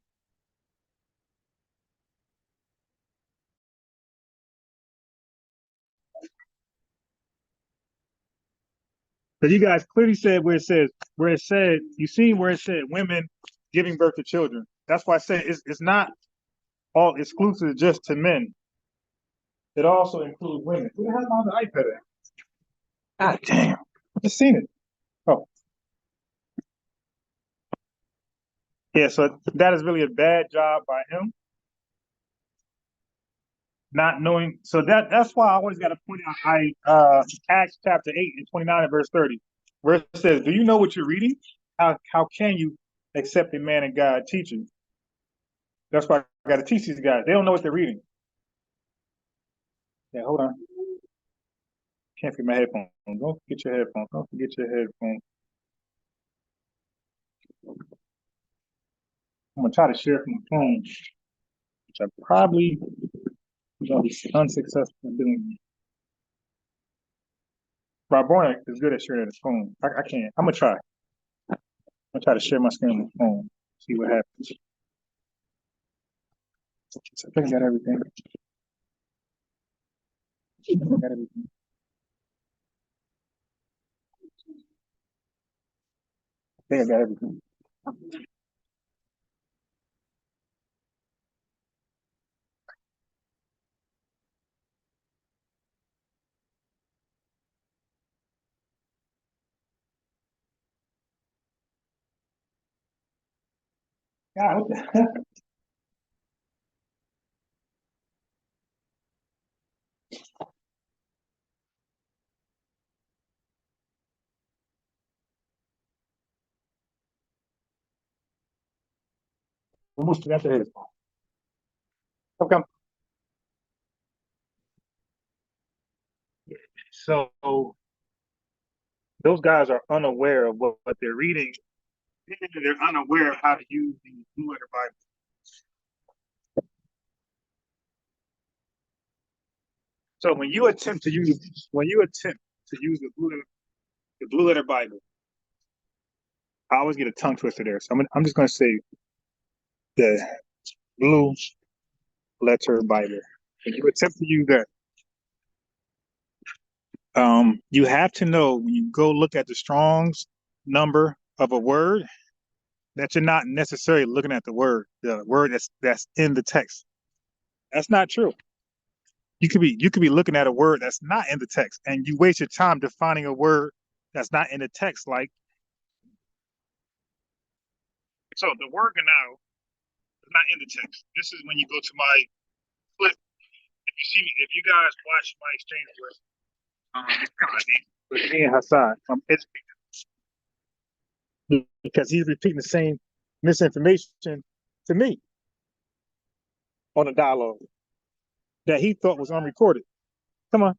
Speaker 11: But you guys clearly said where it said you see where it said women giving birth to children. That's why I said it's not all exclusive just to men. It also includes women. Who the hell on the iPad at? God damn. I just seen it. Oh. Yeah, so that is really a bad job by him. Not knowing, so that's why I always got to point out Acts chapter 8 and 29 and verse 30, where it says, do you know what you're reading? How can you accept a man of God teaching? That's why I got to teach these guys. They don't know what they're reading. Yeah, hold on. Can't forget my headphones. Don't forget your headphones. Don't forget your headphones. I'm gonna try to share from my phone, which I probably will be unsuccessful in doing. Rob Bornick is good at sharing his phone. I can't. I'm gonna try. I'm gonna try to share my screen on my phone. See what happens. So I think I got everything. I got everything. I think I got everything. God, what the heck? Almost forgot the headphone. Okay. So those guys are unaware of what they're reading. They're unaware of how to use the Blue Letter Bible. So when you attempt to use the Blue Letter Bible, I always get a tongue twister there. So I'm just going to say the Blue Letter Bible. When you attempt to use that, you have to know when you go look at the Strong's number of a word that you're not necessarily looking at the word that's in the text. That's not true. You could be looking at a word that's not in the text, and you waste your time defining a word that's not in the text. Like, so the word ganao not in the text. This is when you go to my clip. If you guys watch my exchange with me and Hassan, I'm educating because he's repeating the same misinformation to me on a dialogue that he thought was unrecorded. Come on.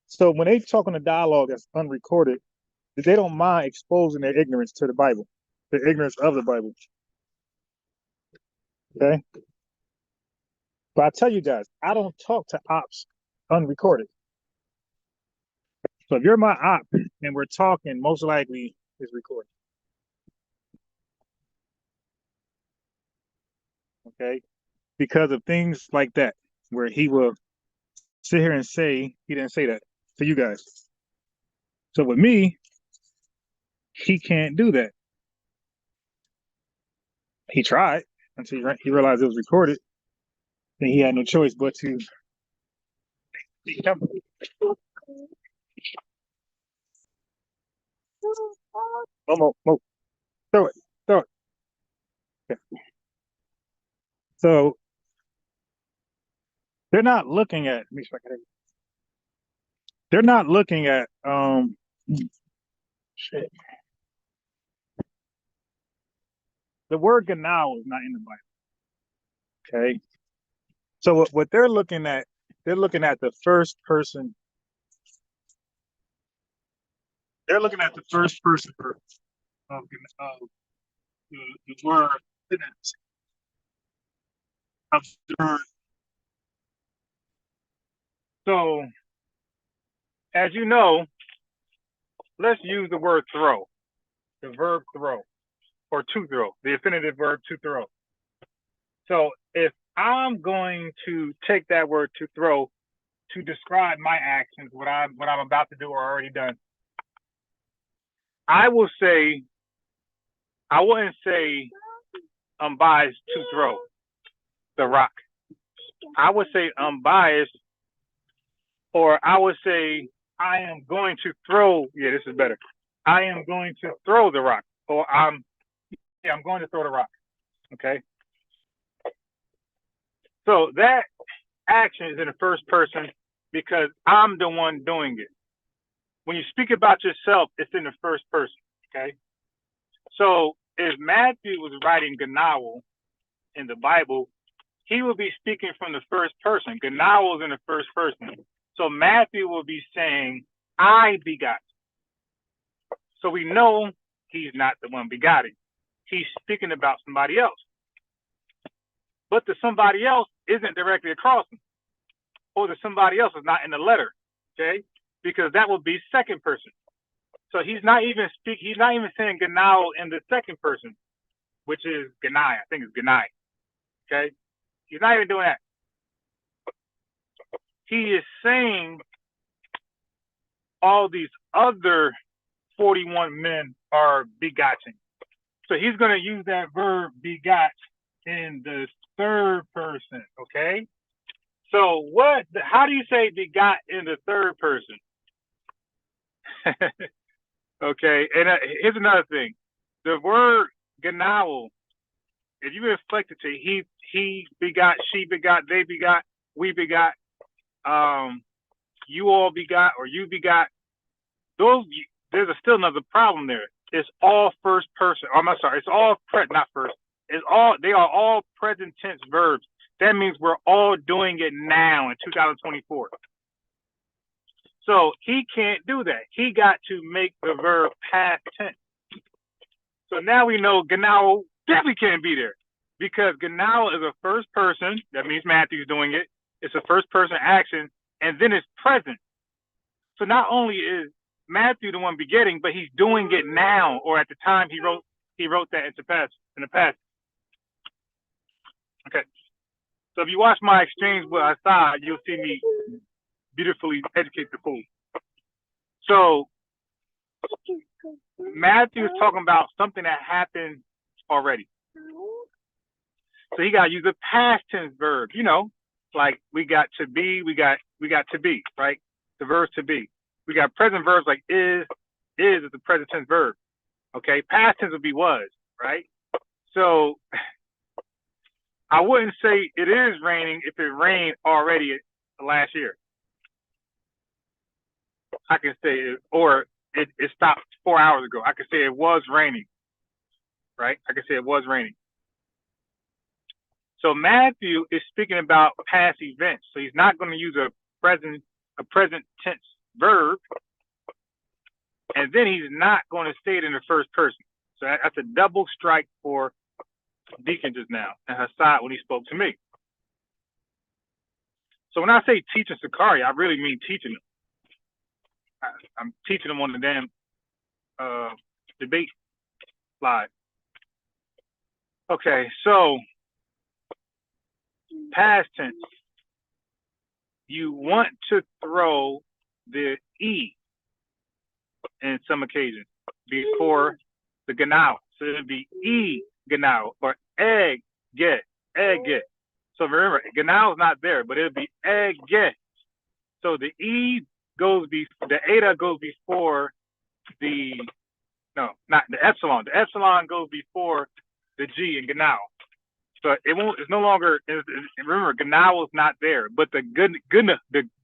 Speaker 11: So when they talk on a dialogue that's unrecorded, they don't mind exposing their ignorance to the Bible, their ignorance of the Bible. Okay? But I tell you guys, I don't talk to ops unrecorded. So if you're my op and we're talking, most likely it's recorded. Okay? Because of things like that, where he will sit here and say he didn't say that to you guys. So with me, he can't do that. He tried until he realized it was recorded, and he had no choice but to be careful. Mo, throw it. Okay. So they're not looking at. Let me see if I can. They're not looking at. Shit. The word "ganal" is not in the Bible. Okay. So what they're looking at the first person. They're looking at the first person of the word of the word. So, as you know, let's use the word throw, the verb throw, or to throw, the infinitive verb to throw. So if I'm going to take that word to throw to describe my actions, what I'm about to do or already done, I wouldn't say unbiased to throw the rock. I would say unbiased, or I would say I am going to throw. Yeah, this is better. I am going to throw the rock, or I'm going to throw the rock. Okay. So that action is in the first person because I'm the one doing it. When you speak about yourself, it's in the first person. Okay. So if Matthew was writing Ganawel in the Bible, he will be speaking from the first person. Ganawel is in the first person. So Matthew will be saying, I begot. So we know he's not the one begotten. He's speaking about somebody else. But the somebody else isn't directly across him. Or the somebody else is not in the letter. Okay? Because that would be second person. So he's not even saying Ganawel in the second person, which is Ganai. I think it's Ganai. Okay? He's not even doing that. He is saying all these other 41 men are begotten. So he's going to use that verb begot in the third person, okay? So how do you say begot in the third person? Okay, and here's another thing. The word Ganawel, if you reflect it to he begot, she begot, they begot, we begot, you all begot, or you begot, there's still another problem there. It's all first person. I'm sorry. It's all not first. They are all present tense verbs. That means we're all doing it now in 2024. So he can't do that. He got to make the verb past tense. So now we know Ganawel definitely can't be there because Ganawel is a first person. That means Matthew's doing it. It's a first person action, and then it's present. So not only is Matthew the one begetting, but he's doing it now, or at the time he wrote that in the past. Okay. So if you watch my exchange with Assad, you'll see me beautifully educate the fool. So Matthew is talking about something that happened already. So he got to use a past tense verb, like we got to be, we got to be, right? The verb to be. We got present verbs like is the present tense verb. Okay, past tense would be was, right? So
Speaker 12: I wouldn't say it is raining if it rained already last year. I can say it, or it stopped 4 hours ago. I can say it was raining, right? I can say it was raining. So Matthew is speaking about past events. So he's not going to use a present tense verb, and then he's not going to say it in the first person. So that's a double strike for Deacon just now and Hassad when he spoke to me. So when I say teaching Sicarii, I really mean teaching them. I'm teaching them on the damn debate slide. Okay, so past tense. You want to throw the E in some occasions before the Ganao. So it'd be E Ganao or egg get. So remember, Ganao is not there, but it'll be egg get. So the E goes the eta goes before the epsilon. The epsilon goes before the G in Ganao. So it's no longer, remember, Ganao is not there, but the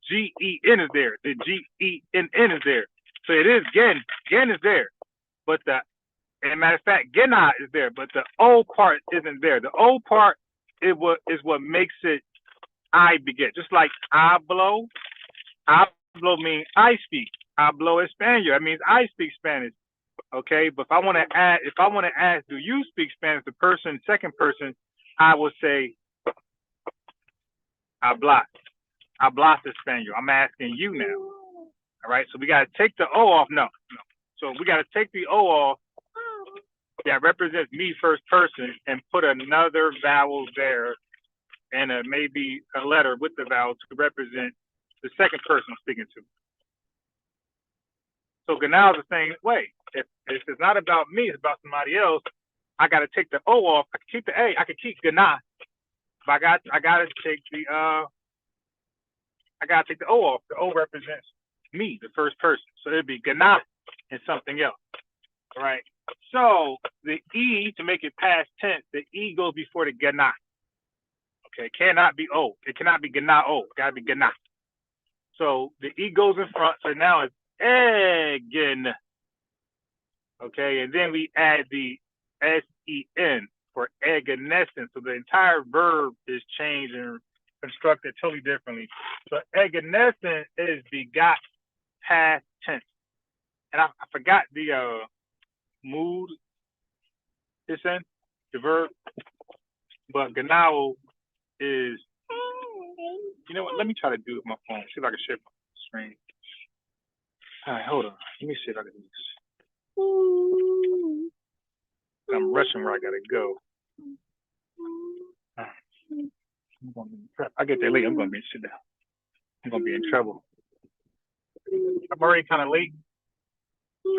Speaker 12: G-E-N is there. The G-E-N-N is there. So it is Gen. Gen is there. But and matter of fact, Gena is there, but the O part isn't there. The O part is what makes it I beget. Just like hablo. Hablo means I speak. Hablo Español. That means I speak Spanish. Okay, but if I want to ask, do you speak Spanish? The person, second person, I will say, hablas Español. I'm asking you now. All right, so we got to take the O off. No. So we got to take the O off that represents me first person and put another vowel there and maybe a letter with the vowel to represent the second person I'm speaking to. So Ganao is the same way. If it's not about me, it's about somebody else, I got to take the O off. I can keep the A. I can keep Gana. But I got to take the O off. The O represents me, the first person. So it'd be Gana and something else. All right. So the E, to make it past tense, the E goes before the Gana. Okay. It cannot be O. It cannot be Gana O. It got to be Gana. So the E goes in front. So now it's Eggen. Okay. And then we add the S-E-N for evanescent. So the entire verb is changed and constructed totally differently. So evanescent is begot past tense. And I forgot the mood it's in, the verb. But Ganao is, you know what, let me try to do it with my phone. See if I can share my screen. All right, hold on. Let me see if I can do this. I'm rushing where I gotta go. I get there late. I'm gonna be sit down. I'm gonna be in trouble. I'm already kind of late.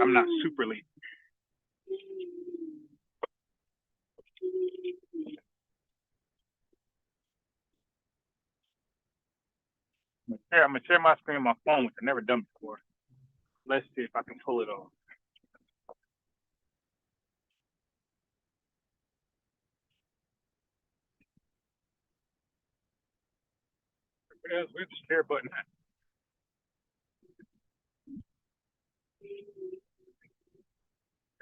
Speaker 12: I'm not super late. I'm gonna share my screen on my phone, which I've never done before. Let's see if I can pull it off. Where's the share button at?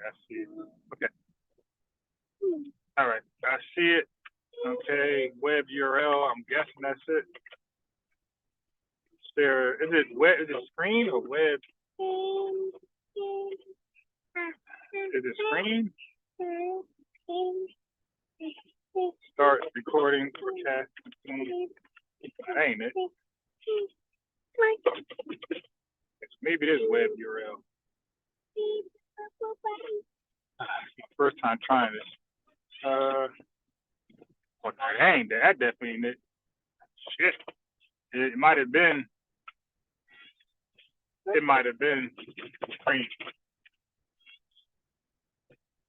Speaker 12: I see it. Okay. All right. I see it. Okay. Web URL. I'm guessing that's it. Is it web? Is it screen or web? Is it screen? Start recording for cast. That ain't it. Maybe it is web URL. First time trying this. Well, that ain't that. That definitely ain't it. Shit. It might have been. It might have been screen.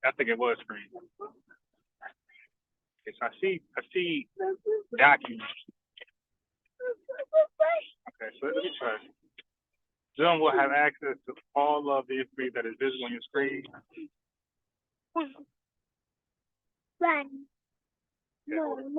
Speaker 12: I think it was screen. Yes, I see documents. Okay, so let me try. Zoom will have access to all of the information that is visible on your screen. You know what I'm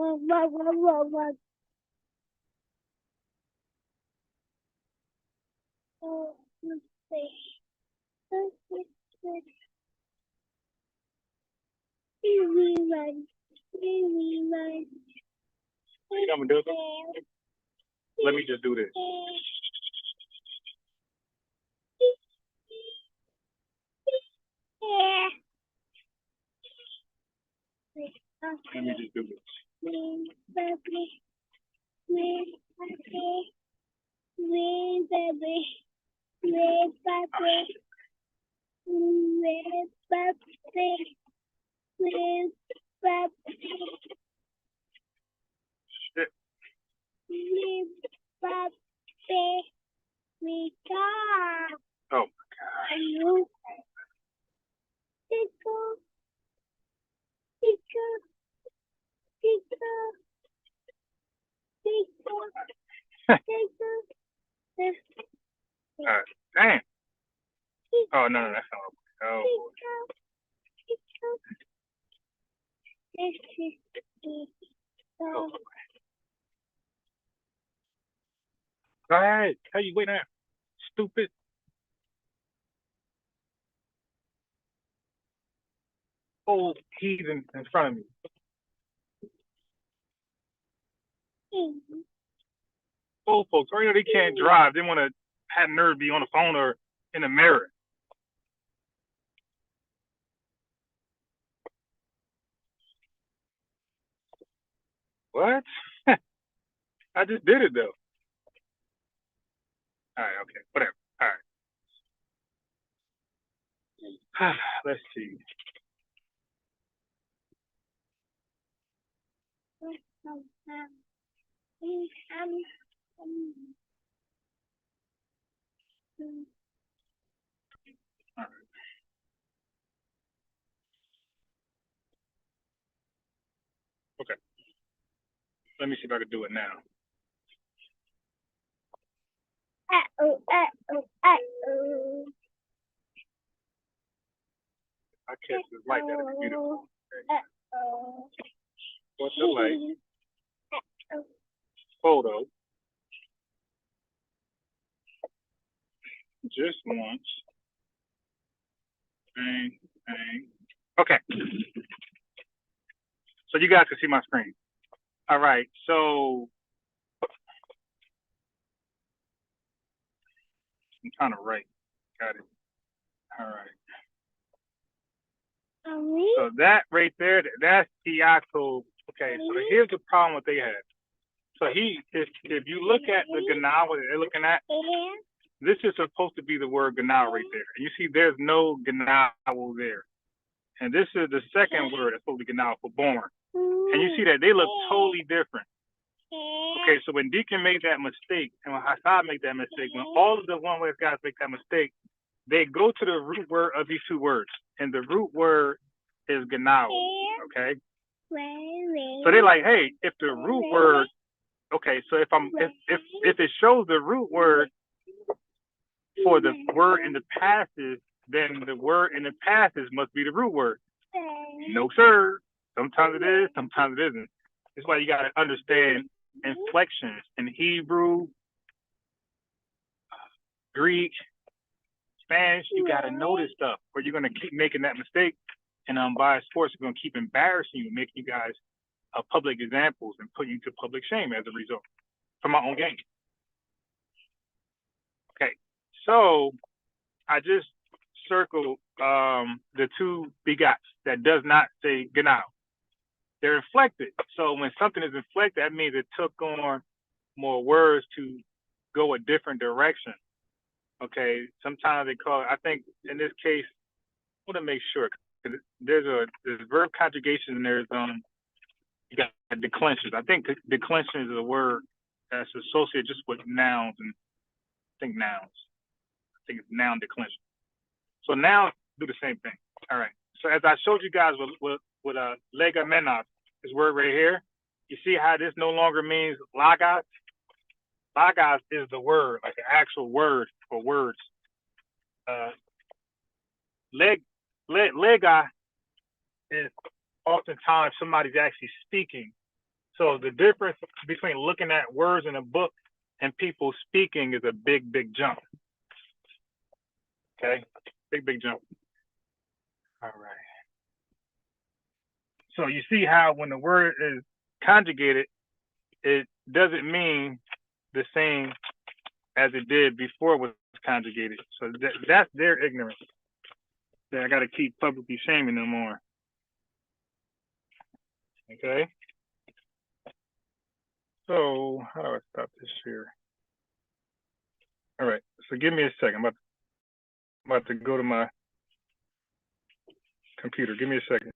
Speaker 12: gonna do? Let me just do this. Let me just do this. Shit. Oh my God. Damn. Oh no, that's not okay. Oh boy. Oh. Go ahead. How you waiting at? Stupid. Old heathen in front of me. Old folks, or they can't drive. They want to have nerve be on the phone or in the mirror. What? I just did it though. All right, okay, whatever. All right. Let's see. All right. Okay. Let me see if I can do it now. I catch this light, that'd be beautiful. Okay. What's the light? Photo. Just once. Bang, bang. Okay. So you guys can see my screen. All right. So I'm trying to write. Got it. All right. So that right there, that's Iaco. Okay. So here's the problem what they had. So if you look at the Ganal that they're looking at, this is supposed to be the word Ganal right there. And you see there's no Ganal there. And this is the second word that's supposed to be Ganal for born. And you see that they look totally different. Okay, so when Deacon made that mistake, and when Hassan made that mistake, when all of the one-way guys make that mistake, they go to the root word of these two words. And the root word is Ganal. Okay? So they're like, hey, if the root word, okay, so if it shows the root word for the word in the passes, then the word in the passes must be the root word. No, sir. Sometimes it is, sometimes it isn't. That's why you got to understand inflections in Hebrew, Greek, Spanish. You got to know this stuff, or you're going to keep making that mistake. And biased sports are going to keep embarrassing you, making you guys public examples and putting you to public shame as a result from my own game. Okay, so I just circled the two begots that does not say Ganal. They're inflected. So when something is inflected, that means it took on more words to go a different direction. Okay, sometimes they call it, I think in this case, I want to make sure, because there's verb conjugation and there's you got declensions. I think declension is a word that's associated just with nouns, and I think nouns. I think it's noun declension. So now do the same thing. All right. So as I showed you guys with legamenos, this word right here, you see how this no longer means logos? Logos is the word, like an actual word for words. Lega is oftentimes somebody's actually speaking. So the difference between looking at words in a book and people speaking is a big, big jump. Okay, big jump. All right. So you see how when the word is conjugated, it doesn't mean the same as it did before it was conjugated. So that's their ignorance. That I got to keep publicly shaming them more. Okay. So how do I stop this here? All right. So give me a second. I'm about to go to my computer. Give me a second.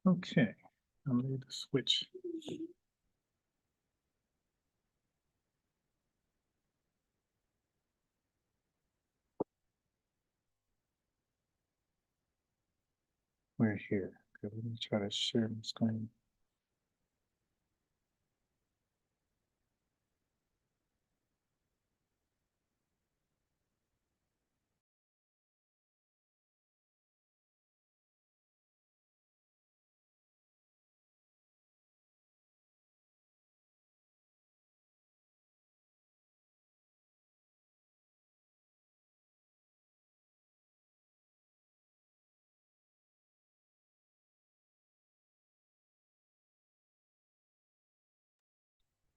Speaker 11: Okay, I'm ready to switch. We're here. Okay, let me try to share my screen.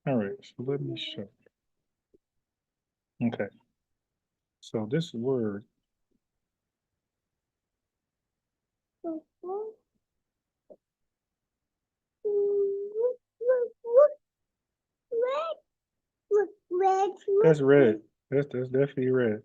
Speaker 11: All right, so let me show. Okay, so this word that's red. That's definitely red.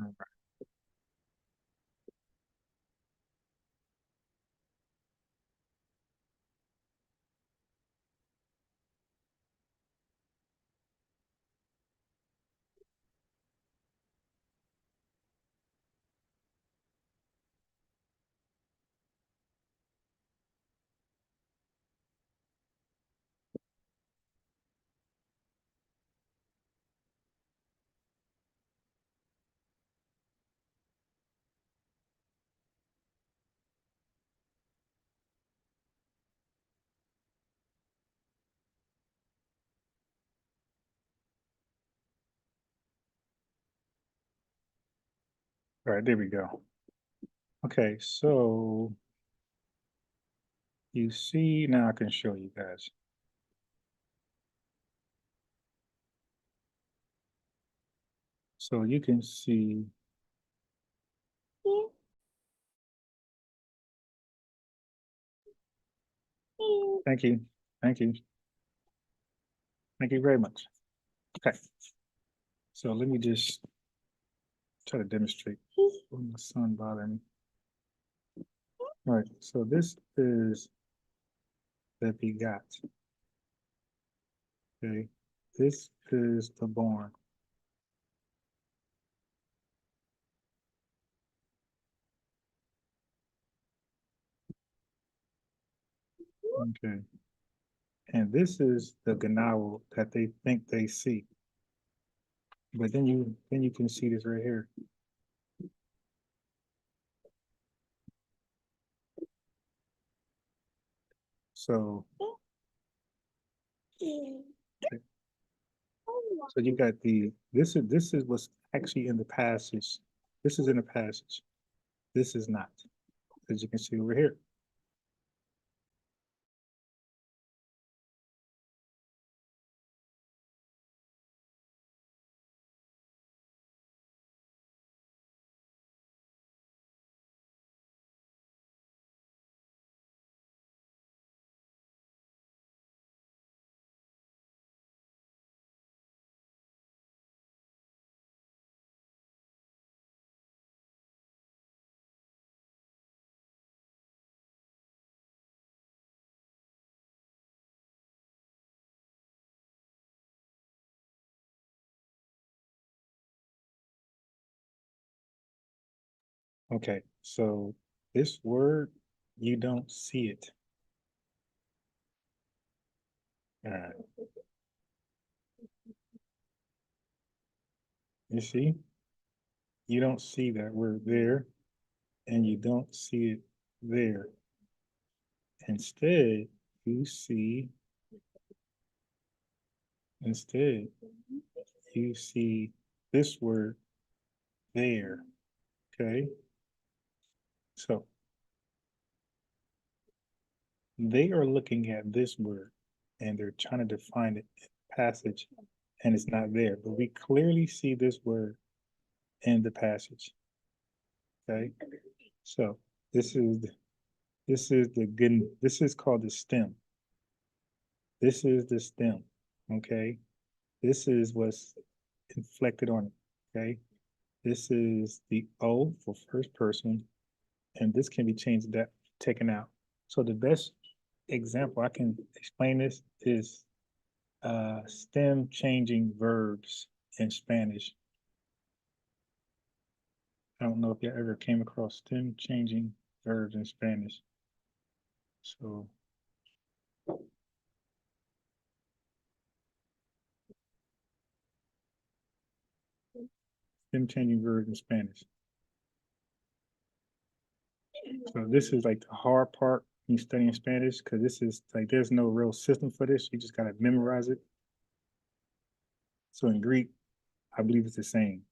Speaker 11: All right. All right, there we go. Okay, so you see, now I can show you guys. So you can see. Thank you. Thank you. Thank you very much. Okay. So let me just try to demonstrate. Oh, my son bothering me. All right, so this is the begot. Okay, this is the born. Okay, and this is the ganao that they think they see. But then you can see this right here. So, okay. So you got this is what's actually in the passage. This is in the passage. This is not, as you can see over here. Okay, so this word, you don't see it. All right. You see, you don't see that word there, and you don't see it there. Instead, you see this word there. Okay. So they are looking at this word and they're trying to define it in the passage, and it's not there. But we clearly see this word in the passage. Okay. So this is called the stem. This is the stem. Okay. This is what's inflected on it. Okay. This is the O for first person, and this can be changed, that taken out. So the best example I can explain this is stem changing verbs in Spanish. I don't know if you ever came across stem changing verbs in Spanish. So stem changing verbs in Spanish. So this is like the hard part when you studying Spanish, because this is like there's no real system for this. You just gotta memorize it. So in Greek, I believe it's the same.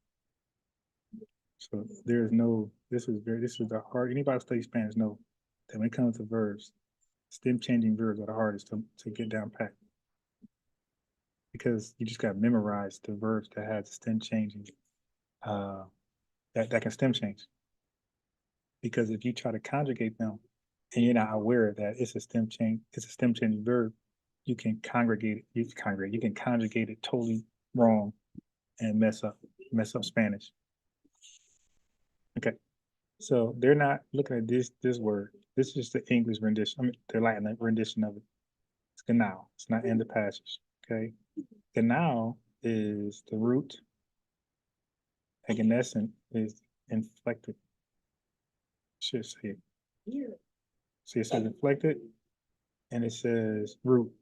Speaker 11: So there's no, this is the hard, anybody who studies Spanish know that when it comes to verbs, stem changing verbs are the hardest to get down pat. Because you just got to memorize the verbs that have the stem changing, that can stem change. Because if you try to conjugate them and you're not aware that it's a stem changing verb, you can conjugate it totally wrong and mess up Spanish. Okay. So they're not looking at this word. This is the English rendition. I mean, the Latin rendition of it. It's genau. It's not in the passage. Okay. Genau is the root. Evanescent is inflected. Should say it. See, it says inflected, and it says root.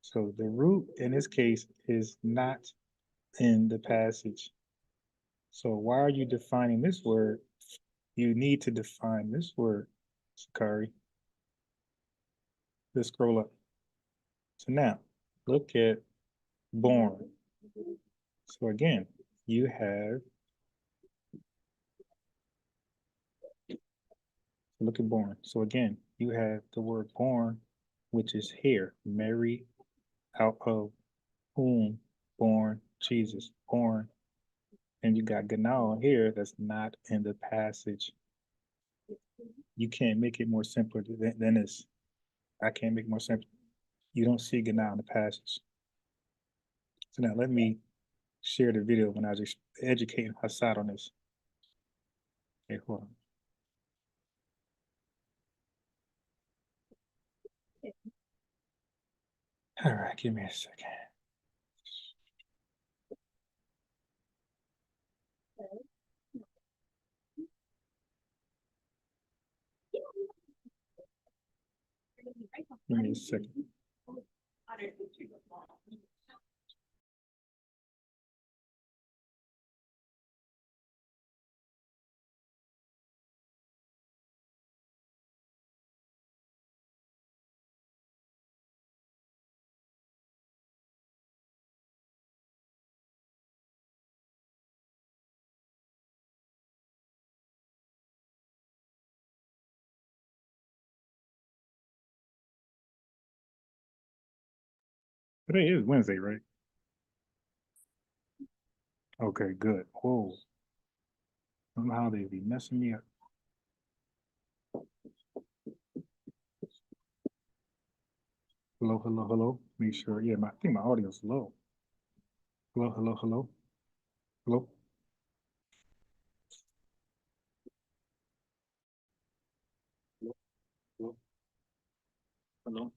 Speaker 11: So the root in this case is not in the passage. So why are you defining this word? You need to define this word, Sicarii. Let's scroll up. So now, look at born. So again, you have, look at born. So again, you have the word born, which is here. Mary, out of whom born Jesus, born. And you got genau here that's not in the passage. You can't make it more simpler than this. I can't make it more simple. You don't see genau in the passage. So now let me share the video when I was educating Hassad on this. Okay, hold on. All right, give me a second. Give me a second. Today is Wednesday, right? Okay, good. Whoa. Somehow they be messing me up. Hello, hello, hello. Make sure. Yeah, I think my audio's low. Hello, hello, hello. Hello. Hello. Hello.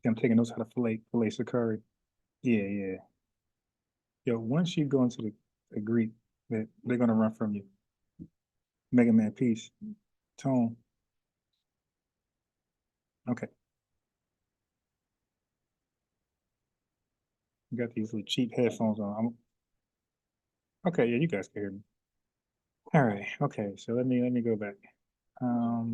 Speaker 11: I'm taking notes how to fillet Sicarii. Yeah. Yo, once you go into the Greek, they're gonna run from you. Mega Man, peace. Tone. Okay. You got these little cheap headphones on. Okay, yeah, you guys can hear me. All right. Okay, so let me go back. All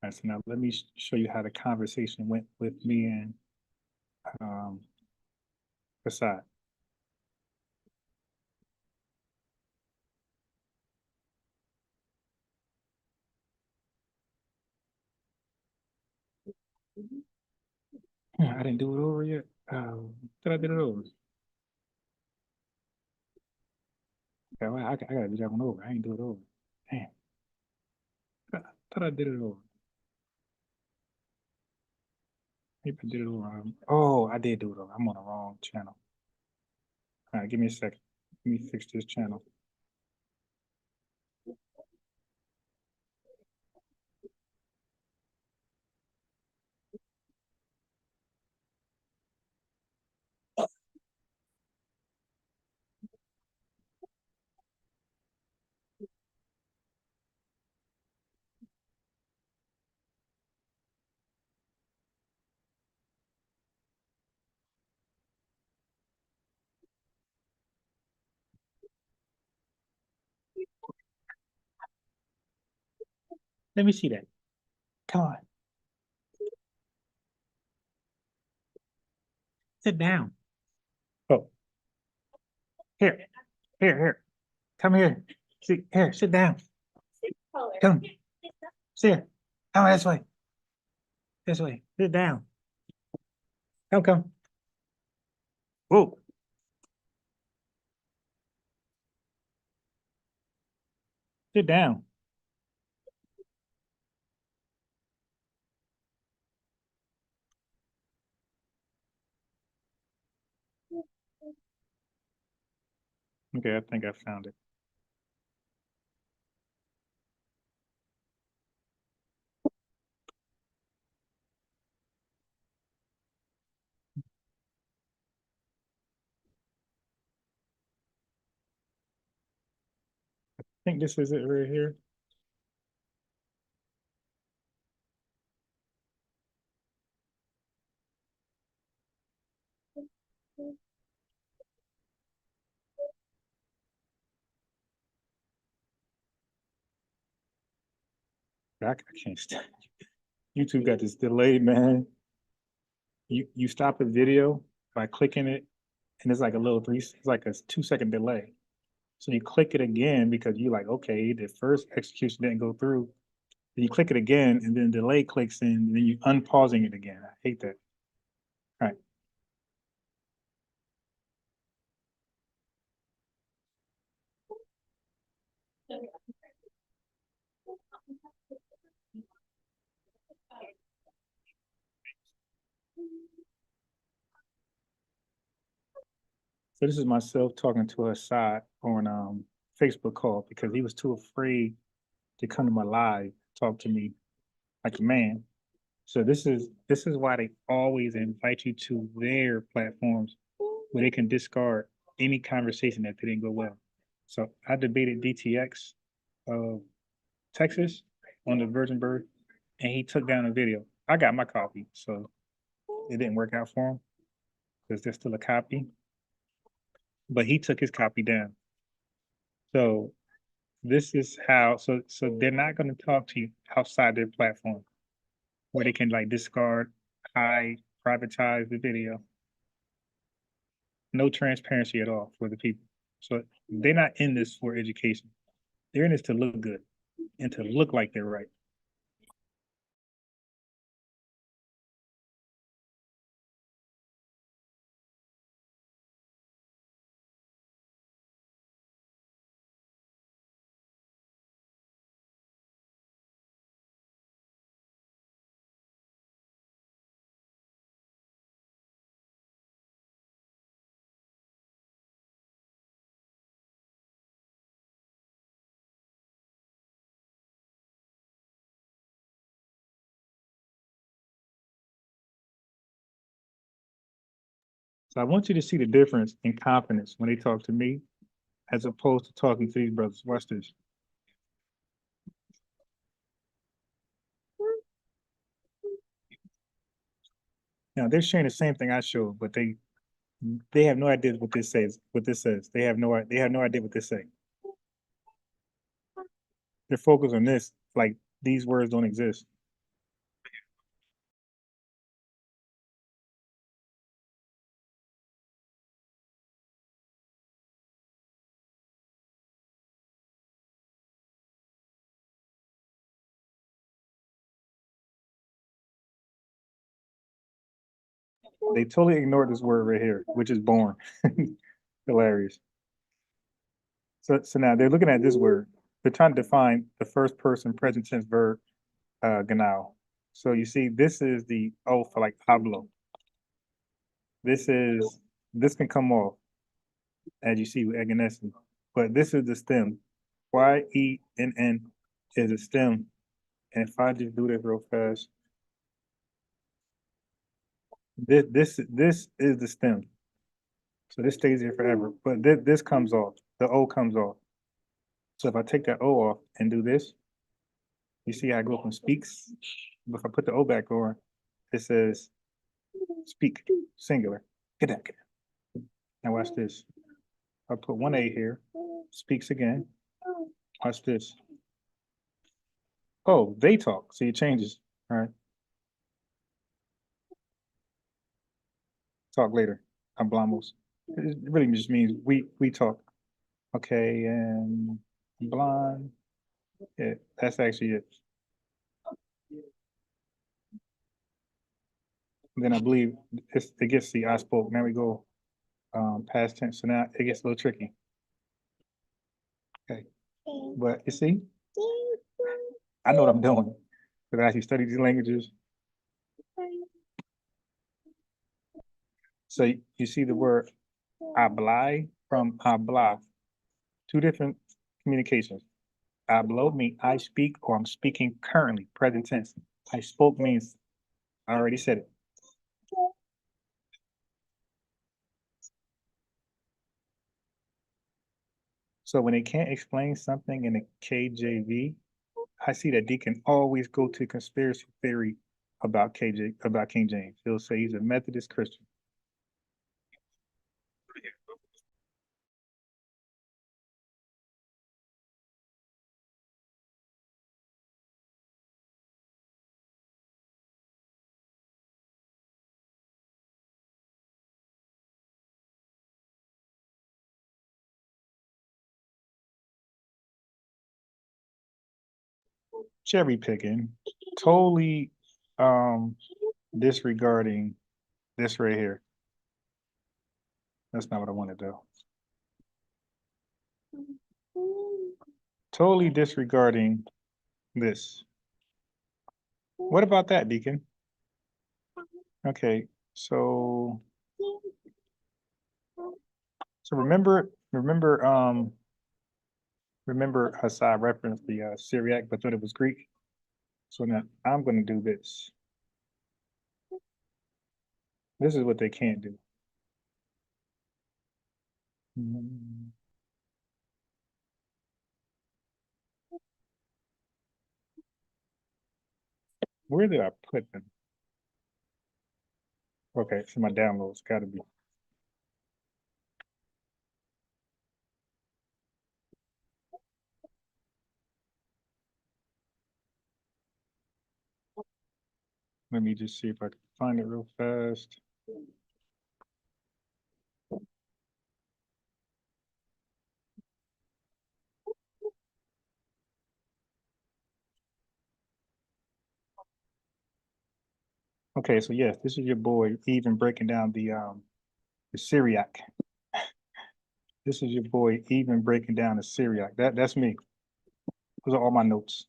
Speaker 11: right, so now let me show you how the conversation went with me and Prasad. I didn't do it over yet. Did I do it over? Okay, well, I gotta do that one over. I ain't do it over. Damn. Thought I did it over. Maybe I did it over. Oh, I did do it over. I'm on the wrong channel. All right, give me a second. Let me fix this channel. Let me see that. Come on. Sit down. Oh. Here. Come here. Here, sit down. Come. Sit here. Come this way. This way. Sit down. Come. Whoa. Sit down. Okay, I think I found it. I think this is it right here. I can't stand YouTube got this delay, man. You stop a video by clicking it, and it's like it's like a 2-second delay. So you click it again because you're like, okay, the first execution didn't go through. Then you click it again, and then delay clicks in, and then you unpausing it again. I hate that. All right. So this is myself talking to Assad on Facebook call because he was too afraid to come to my live, talk to me like a man. So this is why they always invite you to their platforms where they can discard any conversation that didn't go well. So I debated DTX of Texas on the Virgin Bird, and he took down a video. I got my copy, so it didn't work out for him because there's still a copy. But he took his copy down. So this is how so they're not going to talk to you outside their platform where they can like discard, hide, privatize the video. No transparency at all for the people. So they're not in this for education. They're in this to look good and to look like they're right. So I want you to see the difference in confidence when they talk to me as opposed to talking to these brothers. Watch this. Now they're sharing the same thing I showed, but they have no idea what this says. What this says. They have no idea what this says. They're focused on this, like these words don't exist. They totally ignored this word right here, which is born. Hilarious. So now they're looking at this word. They're trying to define the first person present tense verb, genau. So you see, this is the O for like hablo. This can come off, as you see with eganesi, but this is the stem. Y-E-N-N is a stem. And if I just do this real fast, this is the stem. So this stays here forever, but this comes off. The O comes off. So if I take that O off and do this, you see how I go from speaks. But if I put the O back on, it says speak, singular. Get that. Now watch this. I put one A here, speaks again. Watch this. Oh, they talk. See, it changes. All right. Talk later. Hablamos. It really just means we talk. Okay, and blonde. Yeah, that's actually it. Then I believe it gets the I spoke. Now we go past tense. So now it gets a little tricky. Okay, but you see, I know what I'm doing because I actually study these languages. So you see the word hablar from hablar, two different communications. Hablo means I speak or I'm speaking currently, present tense. I spoke means I already said it. So when they can't explain something in the KJV, I see that they can always go to conspiracy theory about King James. He'll say he's a Methodist Christian. Cherry picking, totally disregarding this right here. That's not what I wanted though. Totally disregarding this. What about that, Deacon? Okay, so remember Hassad referenced the Syriac, but thought it was Greek. So now I'm going to do this. This is what they can't do. Where did I put them? Okay, so my downloads got to be. Let me just see if I can find it real fast. Okay, so yes, this is your boy even breaking down the Syriac. This is your boy even breaking down the Syriac. That's me. Those are all my notes.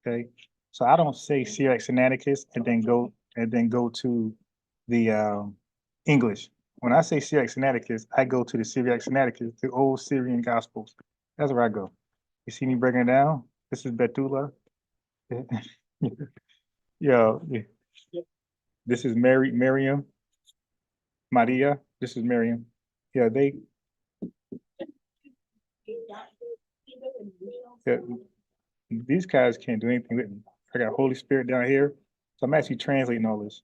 Speaker 11: Okay, so I don't say Syriac Sinaiticus and then go to the English. When I say Syriac Sinaiticus, I go to the Syriac Sinaiticus, the old Syrian Gospels. That's where I go. You see me breaking it down? This is Betula. Yeah. This is Miriam, Maria. This is Miriam. Yeah, yeah, these guys can't do anything with me. I got Holy Spirit down here, so I'm actually translating all this.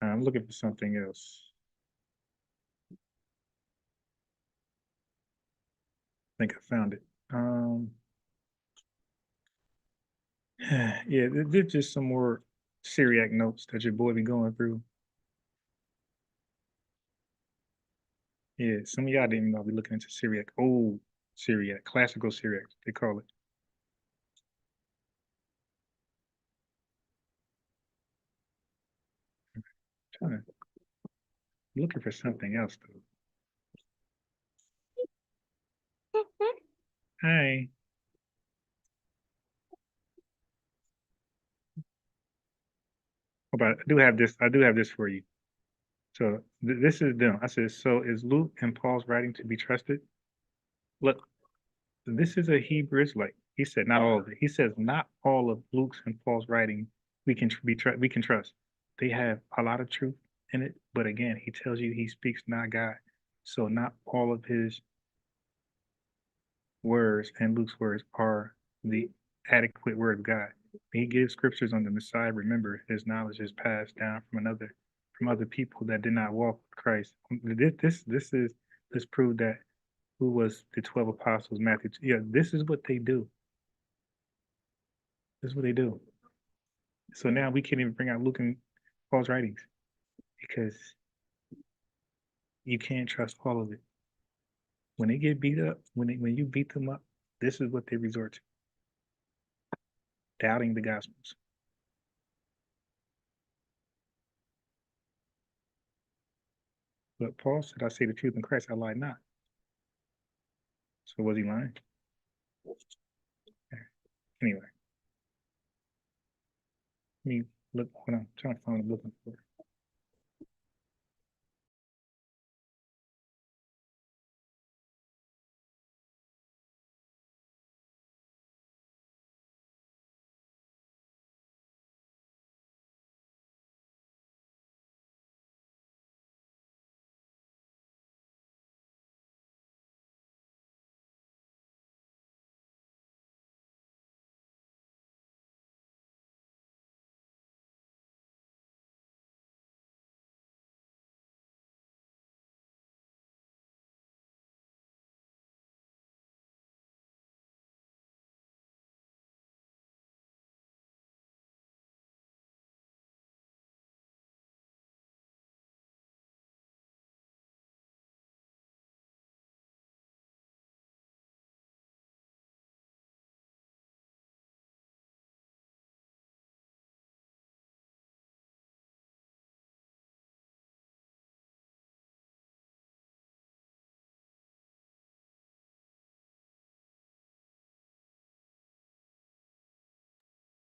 Speaker 11: I'm looking for something else. I think I found it. Yeah, there's just some more Syriac notes that your boy be going through. Yeah, some of y'all didn't even know I'll be looking into Syriac, old Syriac, classical Syriac, they call it. I'm looking for something else though. Hi. But I do have this. I do have this for you. So this is them. I said, so is Luke and Paul's writing to be trusted? Look, this is a Hebrew Israelite. He said not all of it. He says not all of Luke's and Paul's writing we can we can trust. They have a lot of truth in it, but again, he tells you he speaks not God. So not all of his words and Luke's words are the adequate word of God. He gives scriptures on the Messiah. Remember, his knowledge is passed down from other people that did not walk with Christ. This proved that who was the 12 apostles, Matthew. Yeah, this is what they do. This is what they do. So now we can't even bring out Luke and Paul's writings because you can't trust all of it. When they get beat up, when you beat them up, this is what they resort to. Doubting the gospels. But Paul said, I say the truth in Christ, I lie not. So was he lying? Anyway. Let me look what I'm trying to find what I'm looking for.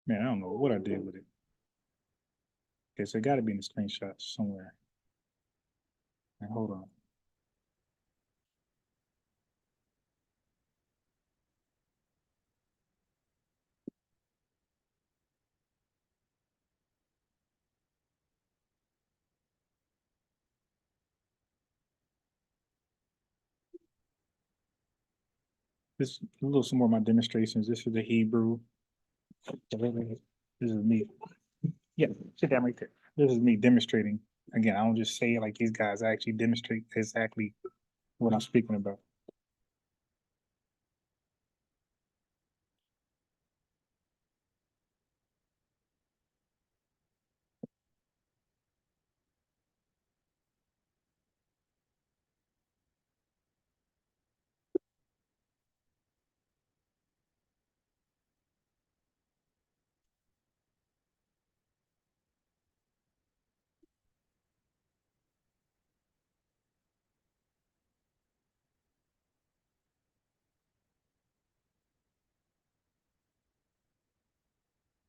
Speaker 11: Man, I don't know what I did with it. Okay, so it got to be in the screenshot somewhere. Now, hold on. This a little some more of my demonstrations. This is the Hebrew. This is me. Yeah, sit down right there. This is me demonstrating. Again, I don't just say it like these guys actually demonstrate exactly what I'm speaking about.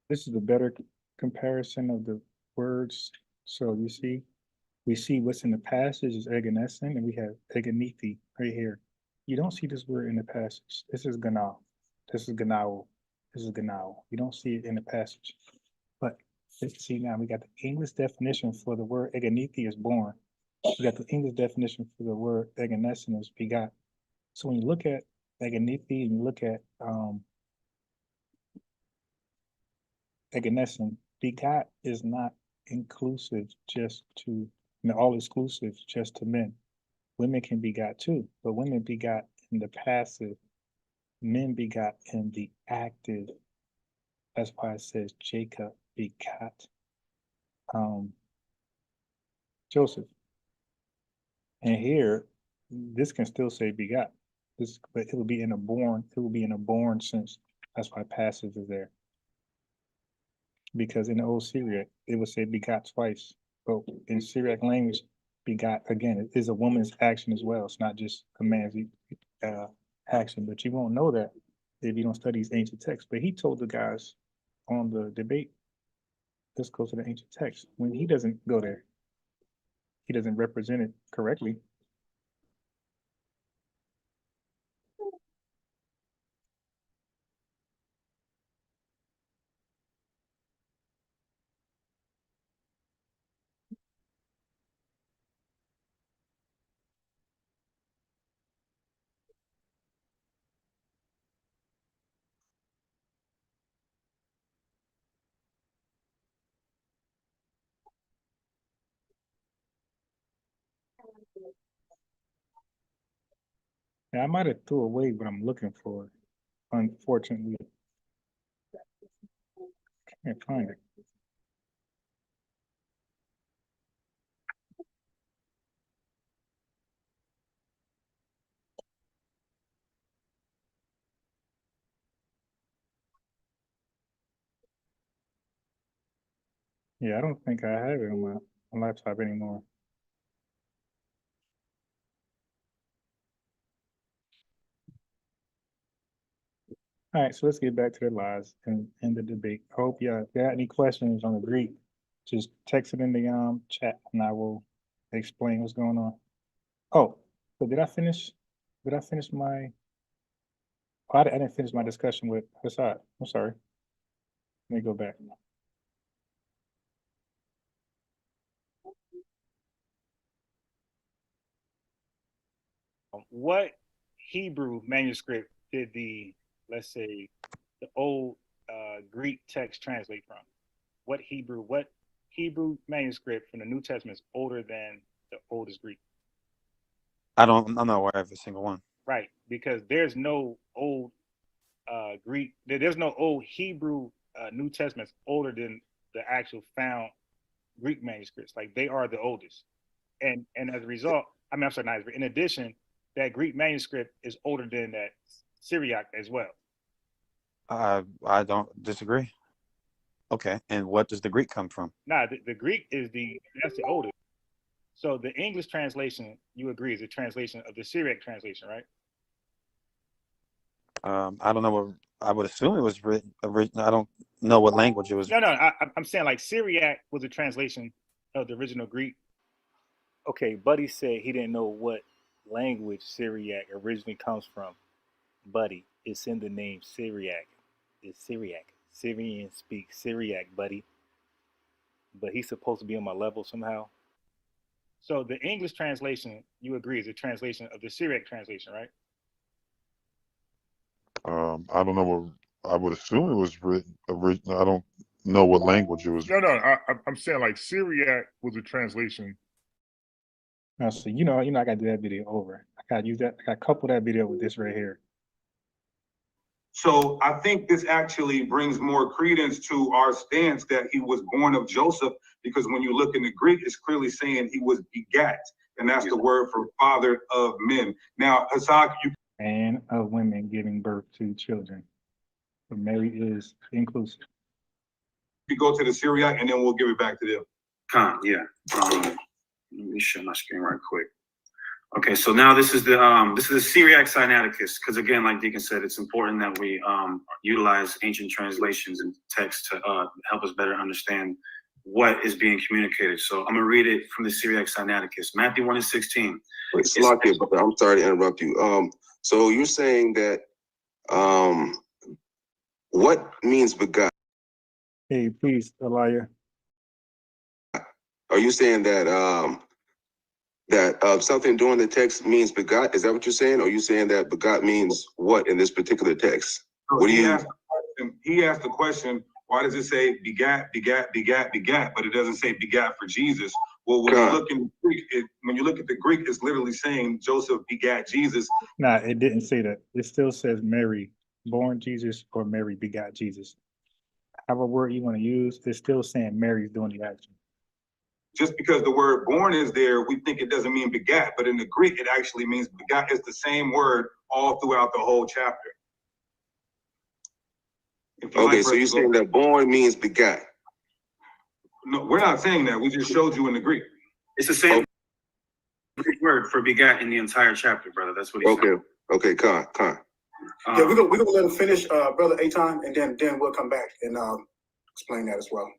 Speaker 11: This is a better comparison of the words. So you see, we see what's in the passage is eganesin, and we have eganithi right here. You don't see this word in the passage. This is ganal. This is ganao. This is ganao. You don't see it in the passage. But let's see now, we got the English definition for the word eganithi is born. We got the English definition for the word eganesin is begot. So when you look at eganithi and you look at eganesin, begot is not inclusive just to, all exclusive just to men. Women can begot too, but women begot in the passive, men begot in the active. That's why it says Jacob begot Joseph. And here, this can still say begot. This, but it will be in a born, it will be in a born sense. That's why passive is there. Because in the old Syriac, it would say begot twice. But in Syriac language, begot, again, it is a woman's action as well. It's not just a man's action, but you won't know that if you don't study these ancient texts. But he told the guys on the debate, let's go to the ancient text. When he doesn't go there, he doesn't represent it correctly. Now, I might have threw away what I'm looking for. Unfortunately, can't find it. Yeah, I don't think I have it on my laptop anymore. All right, so let's get back to the lies and the debate. I hope y'all, if you got any questions on the Greek, just text it in the chat and I will explain what's going on. Oh, so did I finish? Did I finish my? Oh, I didn't finish my discussion with Hassad. I'm sorry. Let me go back. What Hebrew manuscript did the, let's say, the old Greek text translate from? What Hebrew manuscript from the New Testament is older than the oldest Greek?
Speaker 13: I'm not aware of a single one.
Speaker 11: Right, because there's no old Greek, there's no old Hebrew New Testament older than the actual found Greek manuscripts. Like they are the oldest, and as a result, I'm sorry, not in addition, that Greek manuscript is older than that Syriac as well.
Speaker 13: I don't disagree. Okay, and what does the Greek come from?
Speaker 11: Nah, the Greek is that's the oldest. So the English translation, you agree, is a translation of the Syriac translation, right?
Speaker 13: I don't know what, I would assume it was written. I don't know what language it was.
Speaker 11: No, I'm saying like Syriac was a translation of the original Greek. Okay, Buddy said he didn't know what language Syriac originally comes from. Buddy, it's in the name Syriac. It's Syriac. Syrians speak Syriac, buddy. But he's supposed to be on my level somehow. So the English translation, you agree, is a translation of the Syriac translation, right?
Speaker 14: I don't know I would assume it was written original. I don't know what language it was.
Speaker 15: No, I'm saying like Syriac was a translation.
Speaker 11: Now, so you know, I gotta do that video over. I gotta use that. I gotta couple that video with this right here.
Speaker 9: So I think this actually brings more credence to our stance that he was born of Joseph, because when you look in the Greek, it's clearly saying he was begat, and that's the word for father of men. Now, Hassan,
Speaker 11: And of women giving birth to children. But Mary is inclusive.
Speaker 9: you go to the Syriac, and then we'll give it back to them.
Speaker 5: Yeah. Let me share my screen right quick. Okay, so now this is the Syriac Sinaiticus, because again, like Deacon said, it's important that we utilize ancient translations and text to help us better understand what is being communicated. So I'm gonna read it from the Syriac Sinaiticus, Matthew 1:16.
Speaker 8: Wait, Salakia, but I'm sorry to interrupt you. So you're saying that what means begot?
Speaker 11: Hey, please, Elijah.
Speaker 8: Are you saying that something during the text means begot? Is that what you're saying? Or are you saying that begot means what in this particular text? What do you?
Speaker 9: He asked the question, why does it say begat, begat, begat, begat, but it doesn't say begat for Jesus? Well, when you look in the Greek, when you look at the Greek, it's literally saying Joseph begat Jesus.
Speaker 11: Nah, it didn't say that. It still says Mary born Jesus or Mary begot Jesus. However word you want to use, it's still saying Mary's doing the action.
Speaker 9: Just because the word born is there, we think it doesn't mean begat, but in the Greek, it actually means begat. It's the same word all throughout the whole chapter.
Speaker 8: Okay, so you're saying that born means begat?
Speaker 9: No, we're not saying that. We just showed you in the Greek.
Speaker 5: It's the same Greek word for begat in the entire chapter, brother. That's what he's saying.
Speaker 8: Okay, Con.
Speaker 10: Yeah, we're gonna let him finish, brother Aton, and then we'll come back and explain that as well.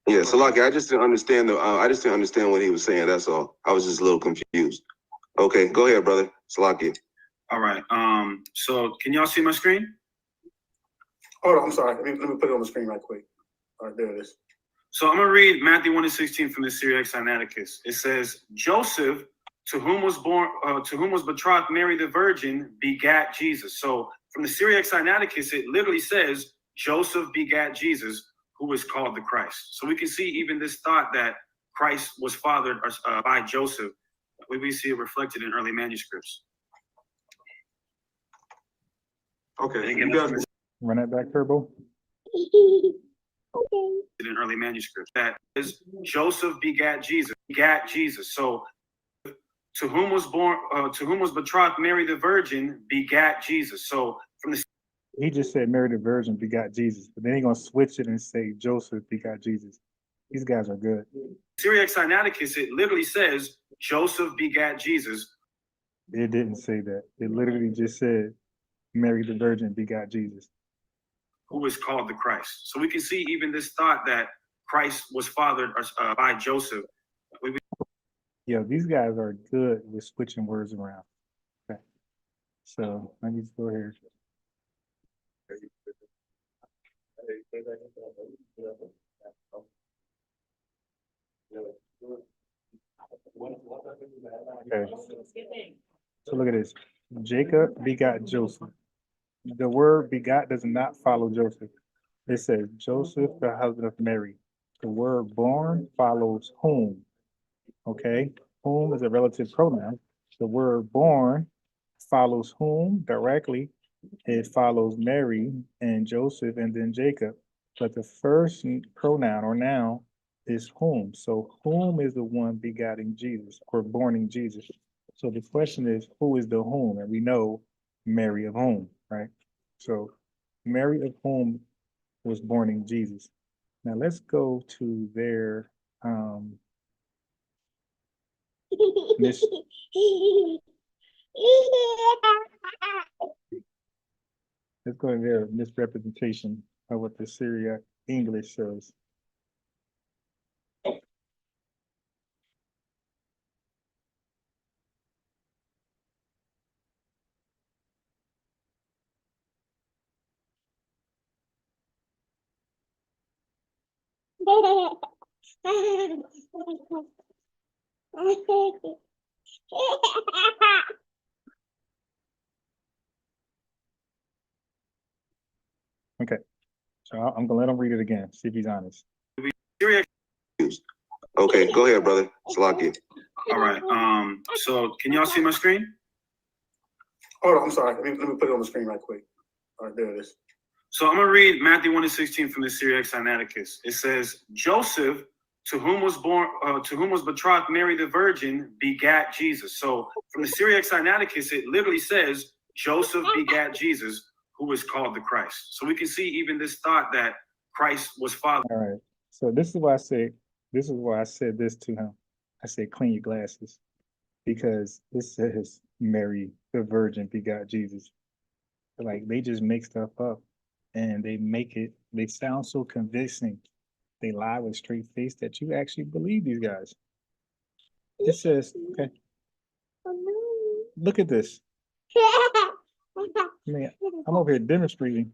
Speaker 8: Yeah, so like I just didn't understand what he was saying. That's all. I was just a little confused. Okay, go ahead, brother. Salakia.
Speaker 5: All right. So can y'all see my screen?
Speaker 10: Hold on, I'm sorry. Let me put it on the screen right quick. All right, there it is.
Speaker 5: So I'm gonna read Matthew 1:16 from the Syriac Sinaiticus. It says, Joseph, to whom was betrothed Mary the Virgin, begat Jesus. So from the Syriac Sinaiticus, it literally says Joseph begat Jesus, who is called the Christ. So we can see even this thought that Christ was fathered by Joseph. We see it reflected in early manuscripts.
Speaker 9: Okay.
Speaker 11: Run that back, Turbo.
Speaker 5: In early manuscripts, that is Joseph begat Jesus. So to whom was betrothed Mary the Virgin, begat Jesus. So from the
Speaker 11: He just said Mary the Virgin begot Jesus, but then he's gonna switch it and say Joseph begot Jesus. These guys are good.
Speaker 5: Syriac Sinaiticus, it literally says Joseph begat Jesus.
Speaker 11: It didn't say that. It literally just said Mary the Virgin begot Jesus,
Speaker 5: who is called the Christ. So we can see even this thought that Christ was fathered by Joseph.
Speaker 11: Yeah, these guys are good with switching words around. Okay. So let me just go here. Okay. So look at this. Jacob begot Joseph. The word begot does not follow Joseph. It says Joseph, the husband of Mary. The word born follows whom. Okay. Whom is a relative pronoun. The word born follows whom directly. It follows Mary and Joseph and then Jacob. But the first pronoun or noun is whom. So whom is the one begatting Jesus or borning Jesus? So the question is, who is the whom? And we know Mary of whom, right? So Mary of whom was borning Jesus. Now let's go to their let's go to their misrepresentation of what the Syriac English says. Okay. So I'm gonna let him read it again. See if he's honest.
Speaker 8: Okay, go ahead, brother. Salaki.
Speaker 5: All right. So can y'all see my screen?
Speaker 10: Hold on, I'm sorry. Let me put it on the screen right quick. All right, there it is.
Speaker 5: So I'm gonna read Matthew 1:16 from the Syriac Sinaiticus. It says, Joseph, to whom was betrothed Mary the Virgin, begat Jesus. So from the Syriac Sinaiticus, it literally says Joseph begat Jesus, who is called the Christ. So we can see even this thought that Christ was fathered.
Speaker 11: All right. So this is why I said this to him. I said, clean your glasses, because it says Mary the Virgin begot Jesus. Like, they just make stuff up and they sound so convincing. They lie with a straight face that you actually believe these guys. It says, okay, look at this. Man, I'm over here demonstrating.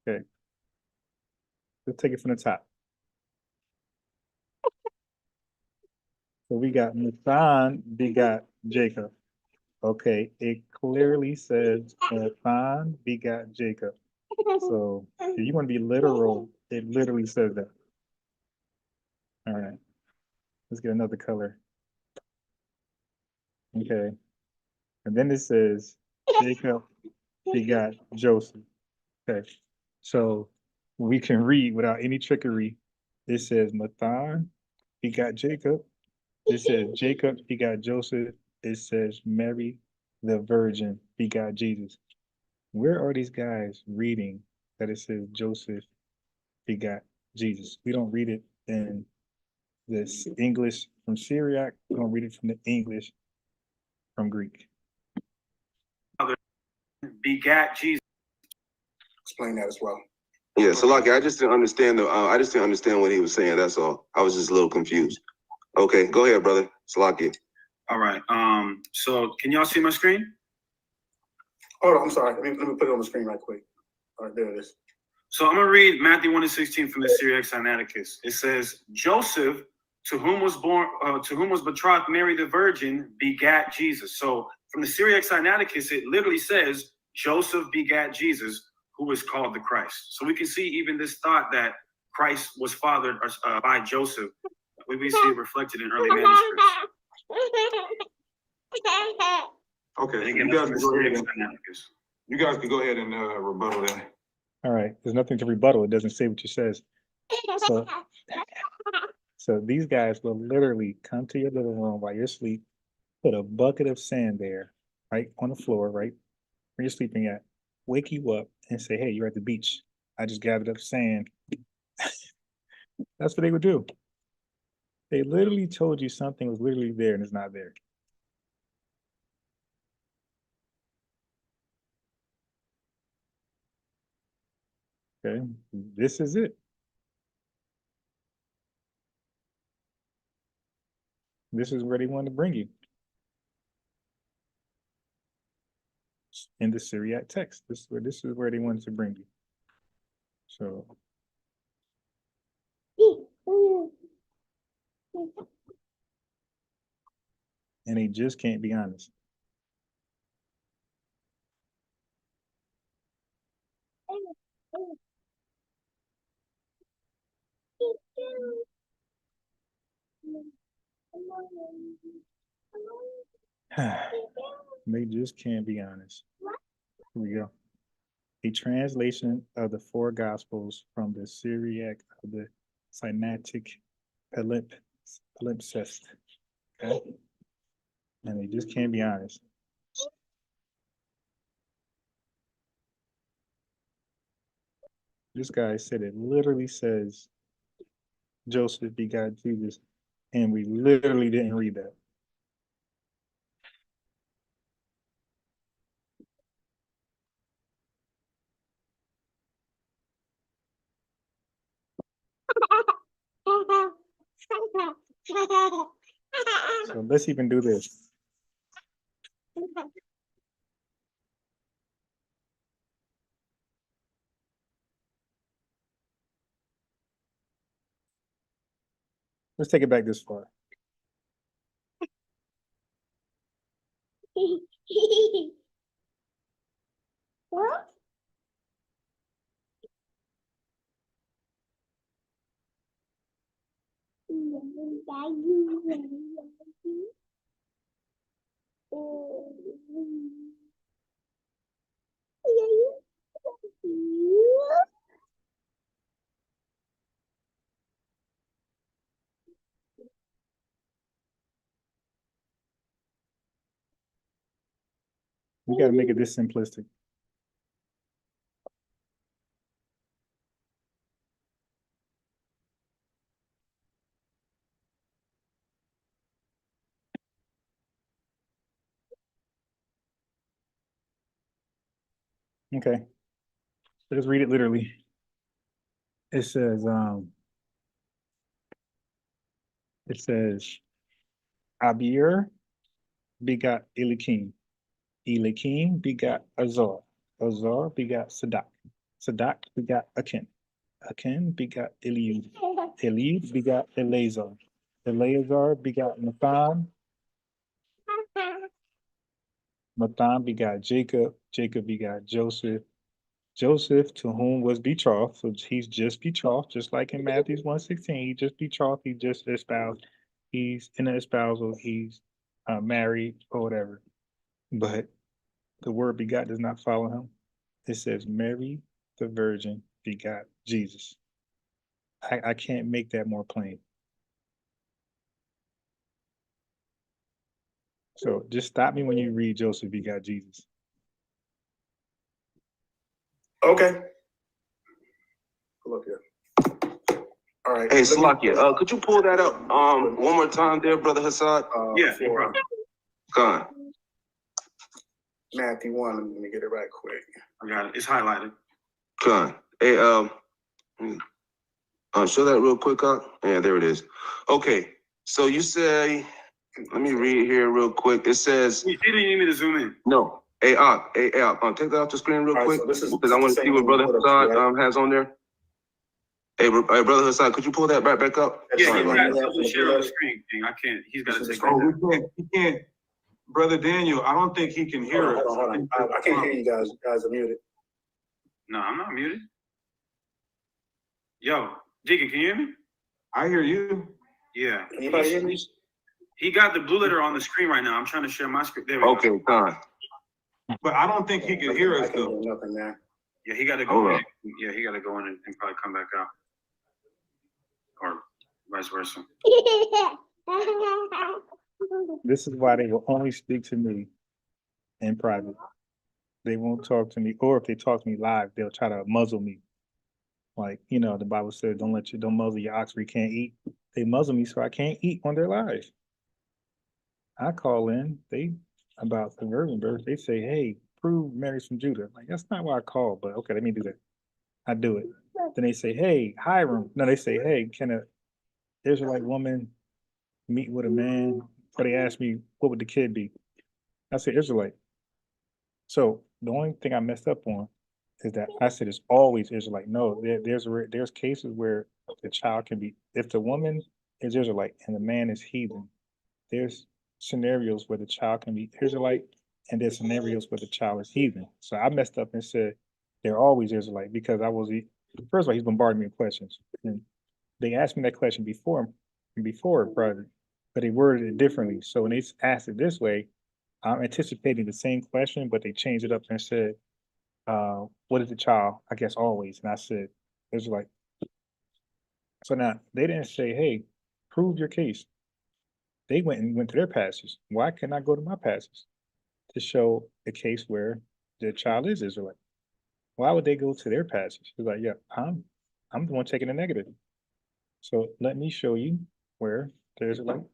Speaker 11: Okay. Let's take it from the top. So we got Nathan begot Jacob. Okay, it clearly says Nathan begot Jacob. So if you want to be literal, it literally says that. All right, let's get another color. Okay, and then it says Jacob begot Joseph. Okay, so we can read without any trickery. It says Nathan begot Jacob. It says Jacob begot Joseph. It says Mary the Virgin begot Jesus. Where are these guys reading that it says Joseph begot Jesus? We don't read it in this English from Syriac. We don't read it from the English from Greek.
Speaker 5: Begat Jesus.
Speaker 10: Explain that as well.
Speaker 8: Yeah, Salaki, I just didn't understand what he was saying. That's all. I was just a little confused. Okay, go ahead, brother. Salaki.
Speaker 5: All right. So can y'all see my screen?
Speaker 10: Hold on, I'm sorry. Let me put it on the screen right quick. All right, there it is.
Speaker 5: So I'm gonna read Matthew 1:16 from the Syriac Sinaiticus. It says, Joseph, to whom was betrothed Mary the Virgin, begat Jesus. So from the Syriac Sinaiticus, it literally says Joseph begat Jesus, who is called the Christ. So we can see even this thought that Christ was fathered by Joseph. We see it reflected in early manuscripts.
Speaker 9: Okay, so you guys can go ahead and rebuttal that.
Speaker 11: All right, there's nothing to rebuttal. It doesn't say what you says. So these guys will literally come to your living room while you're asleep, put a bucket of sand there, right on the floor, right where you're sleeping at, wake you up and say, hey, you're at the beach. I just gathered up sand. That's what they would do. They literally told you something was literally there and it's not there. Okay, this is it. This is where they want to bring you. In the Syriac text, this is where they wanted to bring you. So and they just can't be honest. They just can't be honest. Here we go. A translation of the four gospels from the Syriac of the Sinaitic palimpsest. Okay? And they just can't be honest. This guy said it literally says Joseph begot Jesus, and we literally didn't read that. So let's even do this. Let's take it back this far. We got to make it this simplistic. Okay. Let's read it literally. It says, Abir begot Elikim. Elikim begot Azor. Azor begot Sadak. Sadak begot Akin. Akin begot Eliud. Eliud begot Eleazar. Eleazar begot Nathan. Nathan begot Jacob. Jacob begot Joseph. Joseph, to whom was betrothed, so he's just betrothed, just like in Matthew 1:16, he just betrothed, he just espoused, he's in an espousal, he's married or whatever. But the word begot does not follow him. It says Mary, the virgin, begot Jesus. I can't make that more plain. So just stop me when you read Joseph begot Jesus.
Speaker 10: Okay. Look here. All right.
Speaker 8: Hey, Salakia, could you pull that up one more time there, Brother Hassad?
Speaker 10: Yeah, no problem.
Speaker 8: Go on.
Speaker 10: Matthew 1, let me get it right quick.
Speaker 5: I got it. It's highlighted.
Speaker 8: Go on. Hey, show that real quick, yeah, there it is. Okay, so you say, let me read here real quick. It says,
Speaker 5: You didn't need me to zoom in.
Speaker 8: no. Take that off the screen real quick,
Speaker 10: So this is
Speaker 8: because I want to see what Brother Hassad has on there. Hey, Brother Hassad, could you pull that back up?
Speaker 5: Yeah,
Speaker 8: Sorry
Speaker 5: he's
Speaker 8: about
Speaker 5: got
Speaker 8: that.
Speaker 5: something share on the screen. King. I can't. He's got to take
Speaker 9: Oh,
Speaker 5: that.
Speaker 9: he can't. Brother Daniel, I don't think he can hear us.
Speaker 10: Hold on. I can't hear you guys. You guys are muted.
Speaker 5: No, I'm not muted. Yo, Deacon, can you hear me?
Speaker 9: I hear you.
Speaker 5: Yeah.
Speaker 10: Anybody hear me?
Speaker 5: He got the blue letter on the screen right now. I'm trying to share my screen. There we go.
Speaker 8: Okay, fine.
Speaker 9: But I don't think he can hear us
Speaker 10: I can't
Speaker 9: though.
Speaker 10: hear nothing there.
Speaker 5: Yeah, he got to
Speaker 8: Hold
Speaker 5: go in.
Speaker 8: up.
Speaker 5: Yeah, he got to go in and probably come back out. Or vice versa.
Speaker 11: This is why they will only speak to me in private. They won't talk to me, or if they talk to me live, they'll try to muzzle me. Like, the Bible says, don't muzzle your ox where you can't eat. They muzzle me so I can't eat on their live. I call in, about the virgin birth, they say, hey, prove Mary's from Judah. Like, that's not why I called, but okay, let me do that. I do it. Then they say, hey, Hiram. No, they say, hey, can a Israelite woman meet with a man? Or they ask me, what would the kid be? I say Israelite. So the only thing I messed up on is that I said it's always Israelite. No, there's cases where the child can be, if the woman is Israelite and the man is heathen, there's scenarios where the child can be Israelite, and there's scenarios where the child is heathen. So I messed up and said they're always Israelite because first of all, he's bombarding me with questions. And they asked me that question before private, but they worded it differently. So when they asked it this way, I'm anticipating the same question, but they changed it up and said, what is the child? I guess always. And I said, Israelite. So now they didn't say, hey, prove your case. They went to their passage. Why can't I go to my passage to show a case where the child is Israelite? Why would they go to their passage? It's like, yeah, I'm the one taking the negative. So let me show you where it's an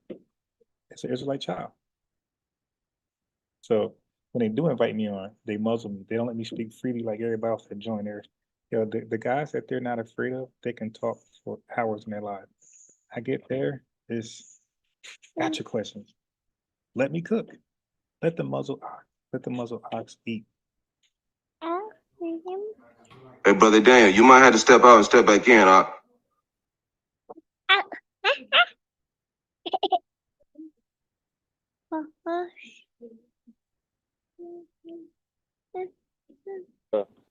Speaker 11: Israelite child. So when they do invite me on, they muzzle me. They don't let me speak freely like everybody else that join there. The guys that they're not afraid of, they can talk for hours in their lives. I get there, got your questions. Let me cook. Let the muzzle ox eat.
Speaker 8: Hey, Brother Daniel, you might have to step out and step back in,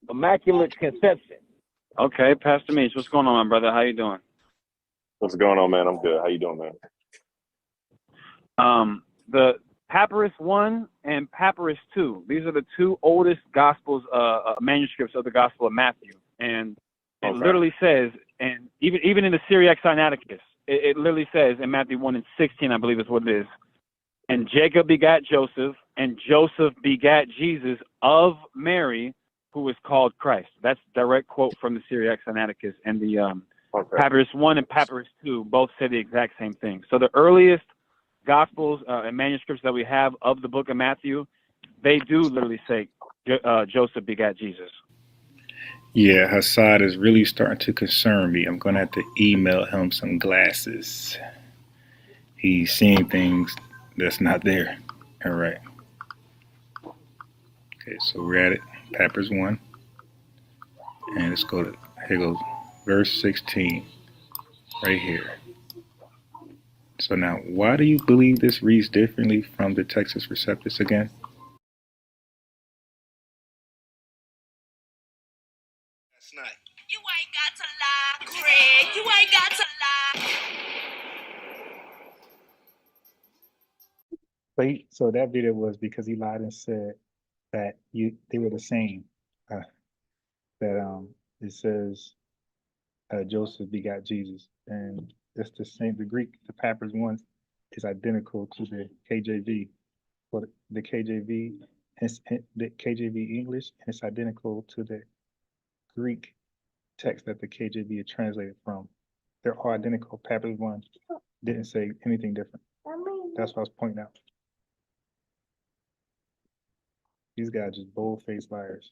Speaker 16: Immaculate Conception.
Speaker 13: Okay, Pastor Meach, what's going on, my brother? How you doing?
Speaker 17: What's going on, man? I'm good. How you doing, man?
Speaker 13: The Papyrus 1 and Papyrus 2. These are the two oldest Gospels, manuscripts of the Gospel of Matthew, and it literally says, and even in the Syriac Sinaiticus, it literally says in Matthew 1:16, I believe is what it is. And Jacob begat Joseph, and Joseph begat Jesus of Mary, who is called Christ. That's direct quote from the Syriac Sinaiticus, and the Papyrus 1 and Papyrus 2 both say the exact same thing. So the earliest Gospels and manuscripts that we have of the book of Matthew, they do literally say Joseph begat Jesus.
Speaker 11: Yeah, Hassad is really starting to concern me. I'm going to have to email him some glasses. He's seeing things that's not there. All right. Okay, so we're at it. Papyrus 1. And let's go to, here goes, verse 16. Right here. So now, why do you believe this reads differently from the Textus Receptus again?
Speaker 18: You ain't got to lie, Craig. You ain't got to lie.
Speaker 11: So that video was because he lied and said that they were the same. It says Joseph begot Jesus, and it's the same. The Greek, the Papyrus 1 is identical to the KJV. For the KJV, it's the KJV English, and it's identical to the Greek text that the KJV is translated from. They're all identical. Papyrus 1 didn't say anything different. That's what I was pointing out. These guys just bold-faced liars.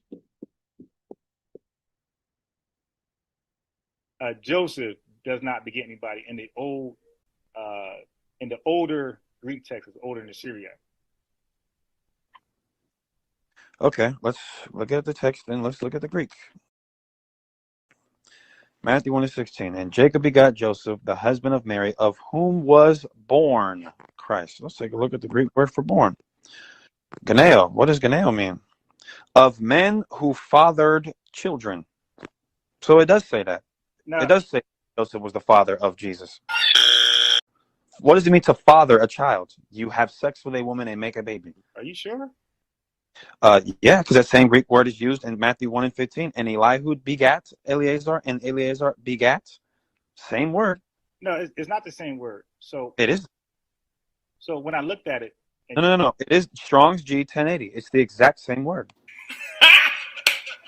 Speaker 1: Joseph does not beget anybody in the older Greek text. Is older than the Syriac.
Speaker 13: Okay, let's look at the text and let's look at the Greek. Matthew 1:16. And Jacob begot Joseph, the husband of Mary, of whom was born Christ. Let's take a look at the Greek word for born. Ganeo. What does ganeo mean? Of men who fathered children. So it does say that.
Speaker 1: No.
Speaker 13: It does say Joseph was the father of Jesus. What does it mean to father a child? You have sex with a woman and make a baby.
Speaker 1: Are you sure?
Speaker 13: Yeah, because that same Greek word is used in Matthew 1:15. And Eliud begat Eleazar, and Eleazar begat. Same word.
Speaker 1: No, it's not the same word. So
Speaker 13: it is.
Speaker 1: So when I looked at it,
Speaker 13: No. It is Strong's G 1080. It's the exact same word.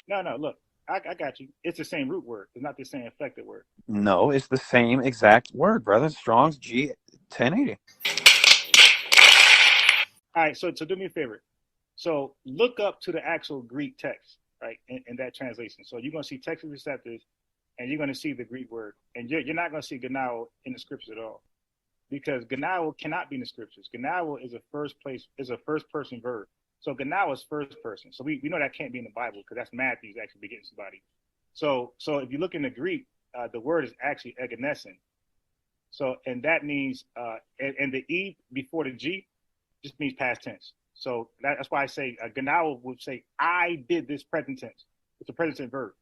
Speaker 1: No. Look, I got you. It's the same root word. It's not the same affected word.
Speaker 13: No, it's the same exact word, brother. Strong's G 1080.
Speaker 1: All right. So do me a favor. So look up to the actual Greek text, right, in that translation. So you're going to see Textus Receptus, and you're going to see the Greek word, and you're not going to see ganao in the scriptures at all, because ganao cannot be in the scriptures. Ganao is a first person verb. So ganao is first person. So we know that can't be in the Bible because that's Matthew's actually begetting somebody. So if you look in the Greek, the word is actually egenesin. So and that means and the e before the g just means past tense. So that's why I say ganao would say I did this present tense. It's a present tense verb.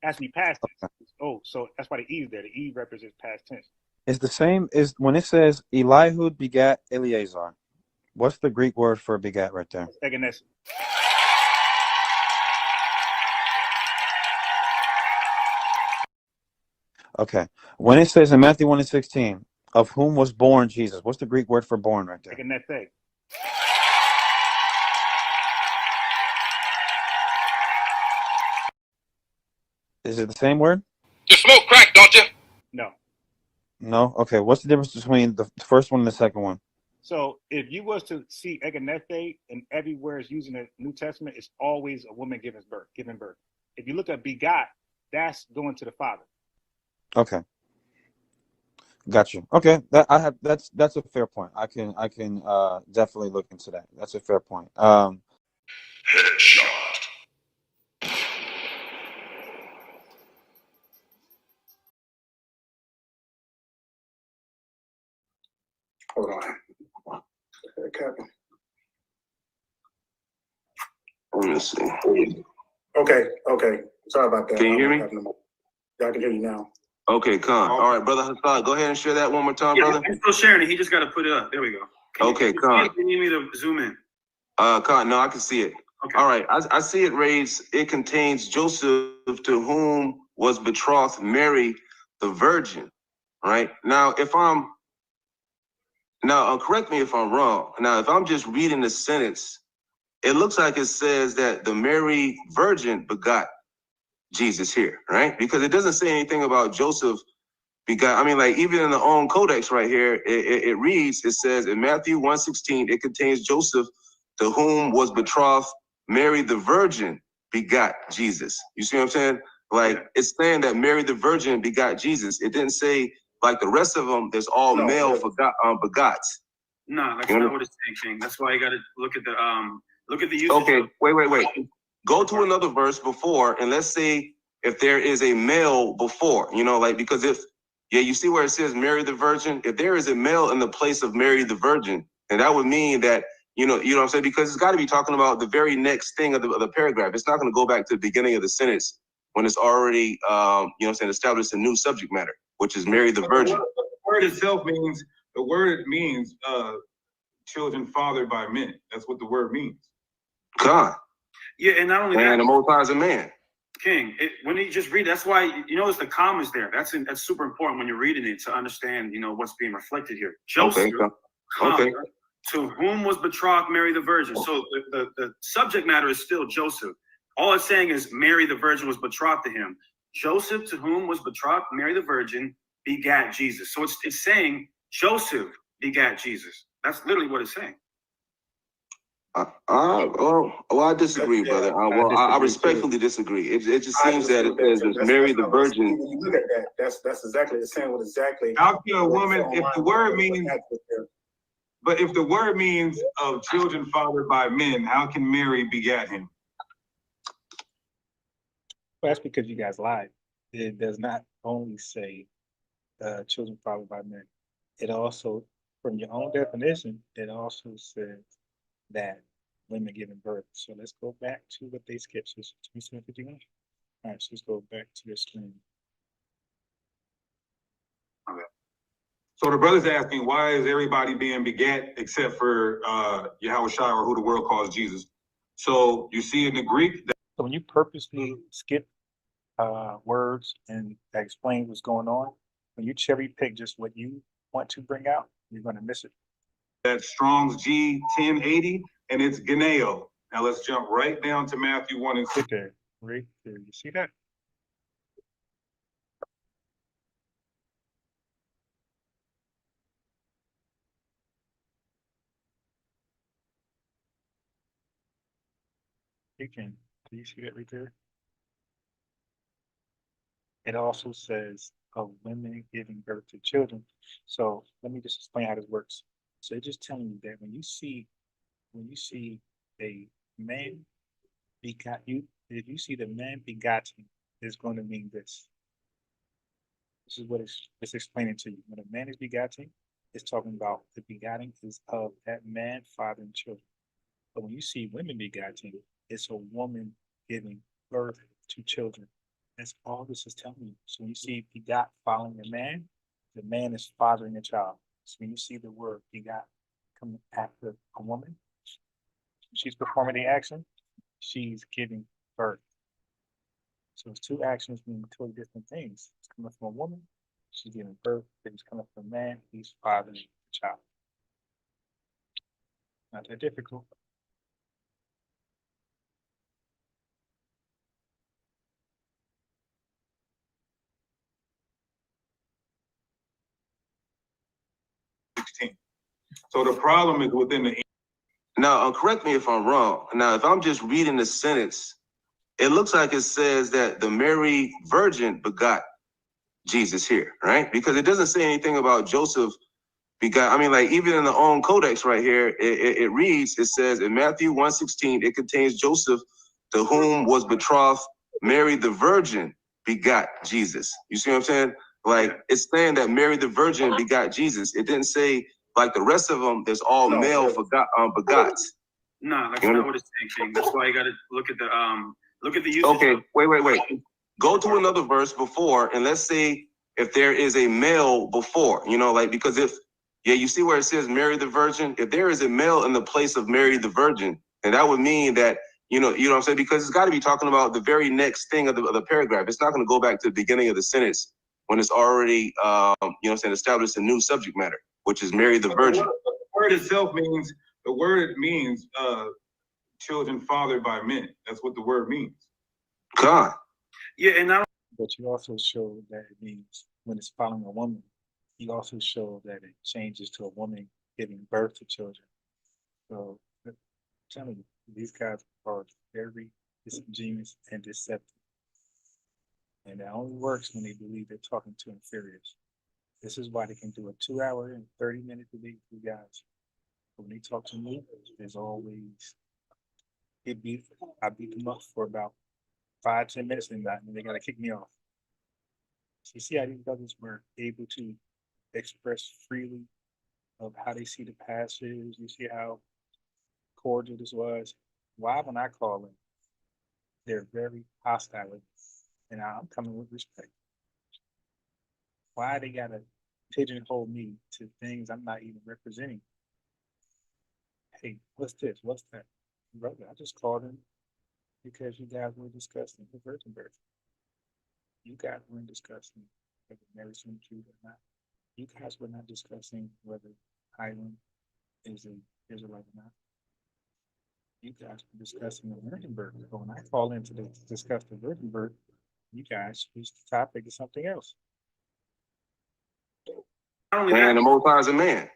Speaker 1: It has to be past tense. Oh, so that's why the e is there. The e represents past tense.
Speaker 13: It's the same as when it says Eliud begat Eleazar. What's the Greek word for begat right there?
Speaker 1: Egenesis.
Speaker 13: Okay. When it says in Matthew 1:16, of whom was born Jesus, what's the Greek word for born right there?
Speaker 1: Egenete.
Speaker 13: Is it the same word?
Speaker 4: You smoke crack, don't you?
Speaker 1: No.
Speaker 13: No? Okay. What's the difference between the first one and the second one?
Speaker 1: So if you was to see egenete and everywhere it's using the New Testament, it's always a woman giving birth. If you look at begot, that's going to the father.
Speaker 13: Okay. Got you. Okay. That's a fair point. I can definitely look into that. That's a fair point.
Speaker 4: Headshot.
Speaker 10: Hold on.
Speaker 8: Let me see.
Speaker 10: Okay. Sorry about that.
Speaker 8: Can you hear me?
Speaker 10: Yeah, I can hear you now.
Speaker 8: Okay, Khan. All right, brother Hassan, go ahead and share that one more time, brother.
Speaker 5: I'm still sharing it. He just got to put it up. There we go.
Speaker 8: Okay, Khan.
Speaker 5: You need me to zoom in?
Speaker 8: Khan, no, I can see it.
Speaker 5: Okay.
Speaker 8: All right, I see it reads, it contains Joseph to whom was betrothed Mary, the virgin, right? Now, correct me if I'm wrong. Now, if I'm just reading the sentence, it looks like it says that the Mary virgin begot Jesus here, right? Because it doesn't say anything about Joseph begot. I mean, like even in the own codex right here, it reads, it says in Matthew 1:16, it contains Joseph to whom was betrothed Mary the virgin begot Jesus. You see what I'm saying? Like it's saying that Mary the virgin begot Jesus. It didn't say like the rest of them, there's all male begots.
Speaker 5: No, that's not what it's saying, King. That's why you got to look at the usage.
Speaker 8: Okay, wait. Go to another verse before, and let's say if there is a male before, like because you see where it says Mary the Virgin. If there is a male in the place of Mary the Virgin, and that would mean that you know what I'm saying, because it's got to be talking about the very next thing of the paragraph. It's not going to go back to the beginning of the sentence when it's already established a new subject matter, which is Mary the Virgin.
Speaker 9: The word itself means children fathered by men. That's what the word means.
Speaker 8: God.
Speaker 5: Yeah, and not only
Speaker 8: that,
Speaker 5: and
Speaker 8: the Most High is a man.
Speaker 5: King, when you just read, that's why you notice the commas there. That's super important when you're reading it to understand, what's being reflected here. Joseph, to whom was betrothed Mary the Virgin. So the subject matter is still Joseph. All it's saying is Mary the Virgin was betrothed to him. Joseph, to whom was betrothed Mary the Virgin, begat Jesus. So it's saying Joseph begat Jesus. That's literally what it's saying.
Speaker 8: I disagree, brother. I respectfully disagree. It just seems that it says it's Mary the Virgin.
Speaker 10: When you look at that, that's exactly the same. Exactly.
Speaker 9: How can a woman, if the word means, but if the word means of children fathered by men, how can Mary begat him?
Speaker 11: Well, that's because you guys lied. It does not only say children fathered by men. It also, from your own definition, it also says that women giving birth. So let's go back to what they skipped. So it's 27:51. All right, so let's go back to the screen.
Speaker 9: Okay. So the brother's asking, why is everybody being begat except for Yahweh Shai, or who the world calls Jesus? So you see in the Greek that
Speaker 11: So when you purposely skip words and explain what's going on, when you cherry pick just what you want to bring out, you're going to miss it.
Speaker 9: That's Strong's G 1080, and it's Geneo. Now let's jump right down to Matthew 1 and 6.
Speaker 11: Right there. You see that? Do you see that right there? It also says of women giving birth to children. So let me just explain how this works. So it's just telling you that when you see a man begot you, if you see the man begotten, it's going to mean this. This is what it's explaining to you. When a man is begotten, it's talking about the begatting is of that man fathering children. But when you see women begotten, it's a woman giving birth to children. That's all this is telling you. So when you see begot following the man is fathering a child. So when you see the word begot coming after a woman, she's performing the action, she's giving birth. So it's two actions meaning totally different things. It's coming from a woman, she's giving birth. If it's coming from a man, he's fathering a child. Not that difficult.
Speaker 9: So the problem is within the.
Speaker 8: Now, correct me if I'm wrong. Now, if I'm just reading the sentence, it looks like it says that the Mary Virgin begot Jesus here, right? Because it doesn't say anything about Joseph begot. I mean, like even in the own codex right here, it reads, it says in Matthew 1:16, it contains Joseph to whom was betrothed Mary the Virgin begot Jesus. You see what I'm saying? Like it's saying that Mary the Virgin begot Jesus. It didn't say like the rest of them, there's all male begots.
Speaker 5: No, that's not what it's saying, King. That's why you got to look at Look at the usage.
Speaker 8: Okay, wait. Go to another verse before, and let's say if there is a male before, because you see where it says Mary the Virgin? If there is a male in the place of Mary the Virgin, then that would mean that, you know what I'm saying? Because it's got to be talking about the very next thing of the paragraph. It's not going to go back to the beginning of the sentence when it's already, established a new subject matter, which is Mary the Virgin.
Speaker 9: The word itself means, children fathered by men. That's what the word means.
Speaker 8: God.
Speaker 5: Yeah, and now.
Speaker 11: But you also show that it means when it's following a woman, you also show that it changes to a woman giving birth to children. So I'm telling you, these guys are very disingenuous and deceptive. And that only works when they believe they're talking to inferiors. This is why they can do a 2-hour and 30-minute debate with you guys. But when they talk to me, there's always I beat them up for about 5-10 minutes and then they gotta kick me off. So you see how these brothers were able to express freely of how they see the passages. You see how cordial this was. Why, when I call them, they're very hostile with me, and I'm coming with respect. Why they gotta pigeonhole me to things I'm not even representing? Hey, what's this? What's that? Brother, I just called him because you guys were discussing the virgin birth. You guys weren't discussing whether Mary's from Judah or not. You guys were not discussing whether Hiram is an Israelite or not. You guys were discussing the virgin birth. But when I call in to discuss the virgin birth, you guys choose the topic of something else.
Speaker 5: Not only
Speaker 8: And
Speaker 5: that,
Speaker 8: the Most High is a man.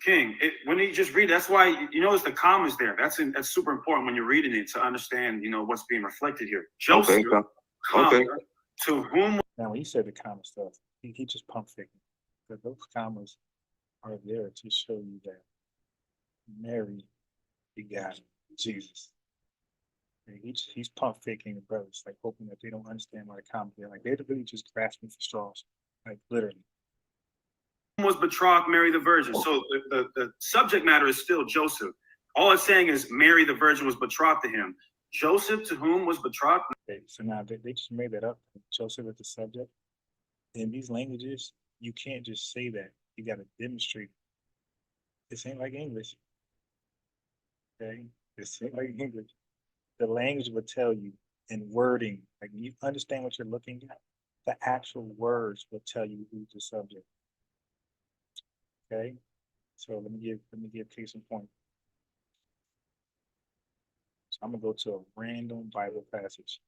Speaker 5: King, when you just read, that's why you notice the commas there. That's super important when you're reading it to understand, what's being reflected here. Joseph,
Speaker 8: Okay.
Speaker 5: To whom?
Speaker 11: Now, when he said the comma stuff, he just pump faking. Because those commas are there to show you that Mary begot Jesus. And he's pump faking the brothers, like hoping that they don't understand why the commas are like they're really just grasping for straws, like literally.
Speaker 5: Was betrothed Mary the Virgin. So the subject matter is still Joseph. All it's saying is Mary the Virgin was betrothed to him. Joseph to whom was betrothed.
Speaker 11: Okay, so now they just made that up. Joseph is the subject. In these languages, you can't just say that. You got to demonstrate it. This ain't like English. Okay, this ain't like English. The language will tell you in wording, like you understand what you're looking at. The actual words will tell you who's the subject. Okay, so let me give case in point. So I'm gonna go to a random Bible passage.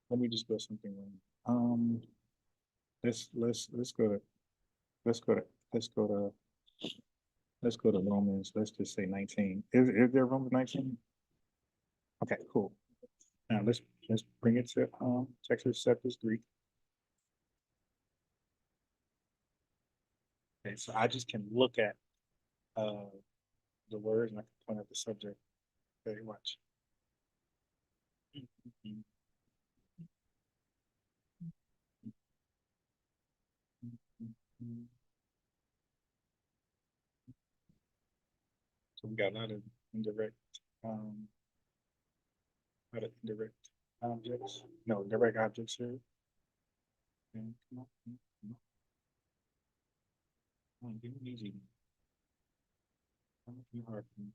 Speaker 11: Let me just go something random. Let's go to Romans. Let's just say 19. Is there Romans 19? Okay, cool. Now let's bring it to Texas Septus Greek. Okay, so I just can look at the words and I can point out the subject. Very much. So we got a lot of indirect objects. No, direct objects here. Okay, come on. Come on, give me an easy one. Don't make me hard for me.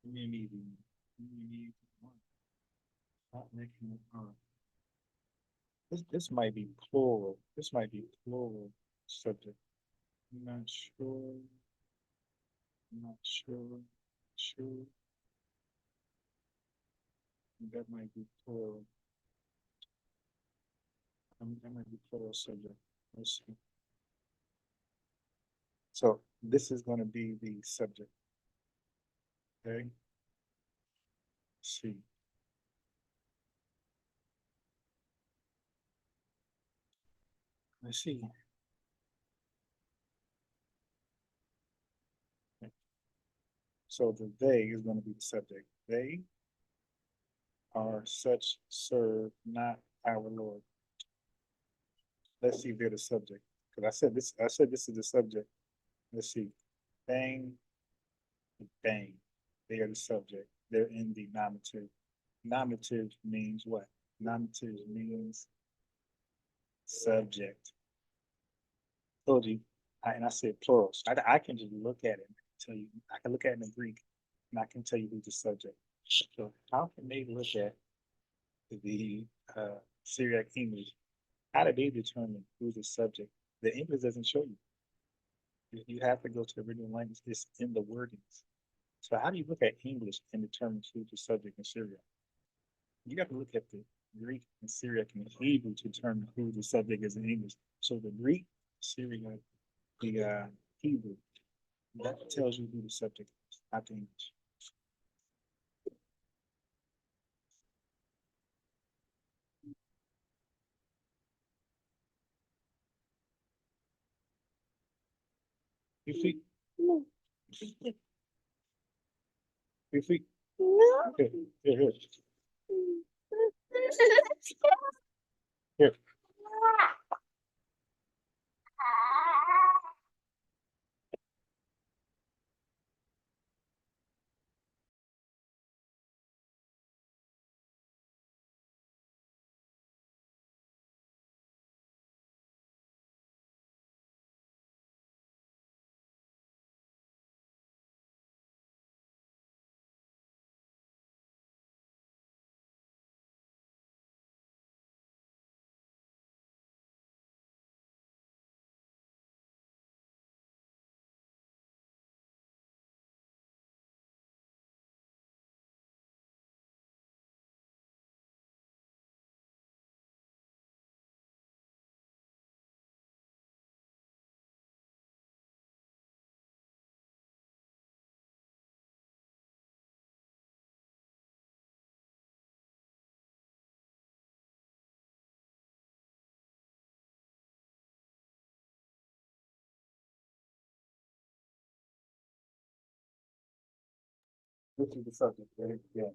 Speaker 11: Give me an easy one. Give me an easy one. Stop making it hard. This might be plural. This might be plural subject. I'm not sure. I'm not sure. Sure. That might be plural. That might be plural subject. Let's see. So this is going to be the subject. Okay. Let's see. Let's see. Okay. So the they is going to be the subject. They are such serve not our Lord. Let's see if they're the subject. because I said this is the subject. Let's see. Bang, bang. They are the subject. They're in the nominative. Nominative means what? Nominative means subject. Told you. And I said plural. So I can just look at it and tell you. I can look at it in Greek and I can tell you who's the subject. So how can they look at the Syriac English? How do they determine who's the subject? The English doesn't show you. You have to go to the original language. It's in the wordings. So how do you look at English and determine who's the subject in Syriac? You got to look at the Greek and Syriac and Hebrew to determine who the subject is in English. So the Greek, Syriac, the Hebrew, that tells you who the subject is, not the English. You see? You see? Here, here, here. Here. This is the subject. Yeah.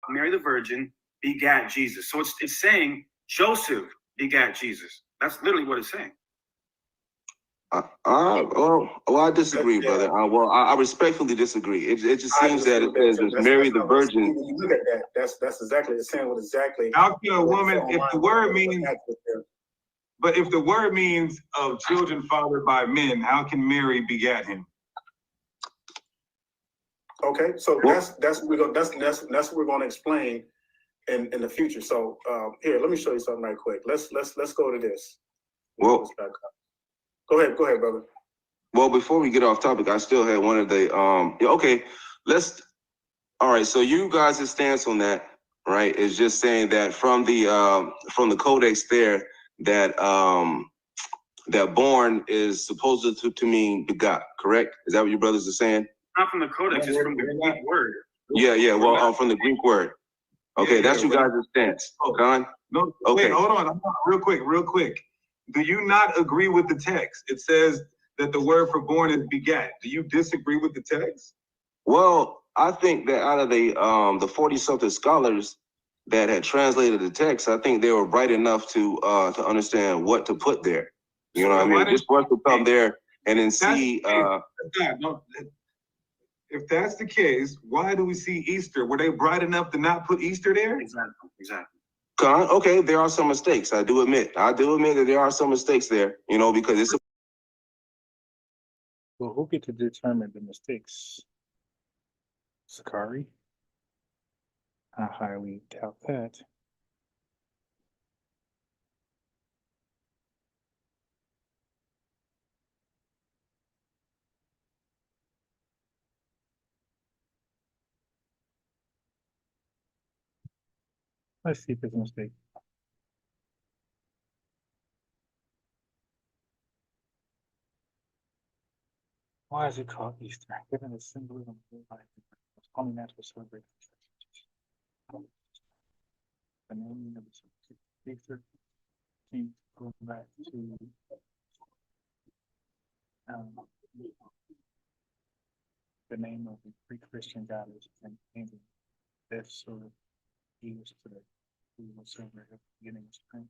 Speaker 5: Mary the Virgin begat Jesus. So it's saying Joseph begat Jesus. That's literally what it's saying.
Speaker 8: I disagree, brother. I respectfully disagree. It just seems that it says it's Mary the Virgin.
Speaker 10: When you look at that, that's exactly it's saying what exactly.
Speaker 9: How can a woman, if the word means, but if the word means of children fathered by men, how can Mary begat him?
Speaker 10: Okay, so that's what we're gonna explain in the future. So here, let me show you something right quick. Let's go to this.
Speaker 8: Well,
Speaker 10: go ahead, brother.
Speaker 8: Well, before we get off topic, I still had one of the all right, so you guys' stance on that, right, is just saying that from the codex there that that born is supposed to mean begot, correct? Is that what your brothers are saying?
Speaker 5: Not from the codex, it's from the Greek word.
Speaker 8: Yeah, well, from the Greek word. Okay, that's you guys' stance. Con?
Speaker 9: No,
Speaker 8: okay.
Speaker 9: Wait, hold on, real quick. Do you not agree with the text? It says that the word for born is begat. Do you disagree with the text?
Speaker 8: Well, I think that out of the 40-something scholars that had translated the text, I think they were bright enough to understand what to put there. You know what I mean? Just for us to come there and then see.
Speaker 9: If that's the case, why do we see Easter? Were they bright enough to not put Easter there?
Speaker 5: Exactly.
Speaker 8: Okay, there are some mistakes. I do admit that there are some mistakes there. You know, because it's.
Speaker 11: Well, who get to determine the mistakes? Sicarii? I highly doubt that. Let's see if it's a mistake. Why is it called Easter? Given the symbolism of life, it's only natural celebration. The name of the Easter seems to go back to the name of the pre-Christian goddess and angel death sort of used to the who was celebrated at the beginning of spring.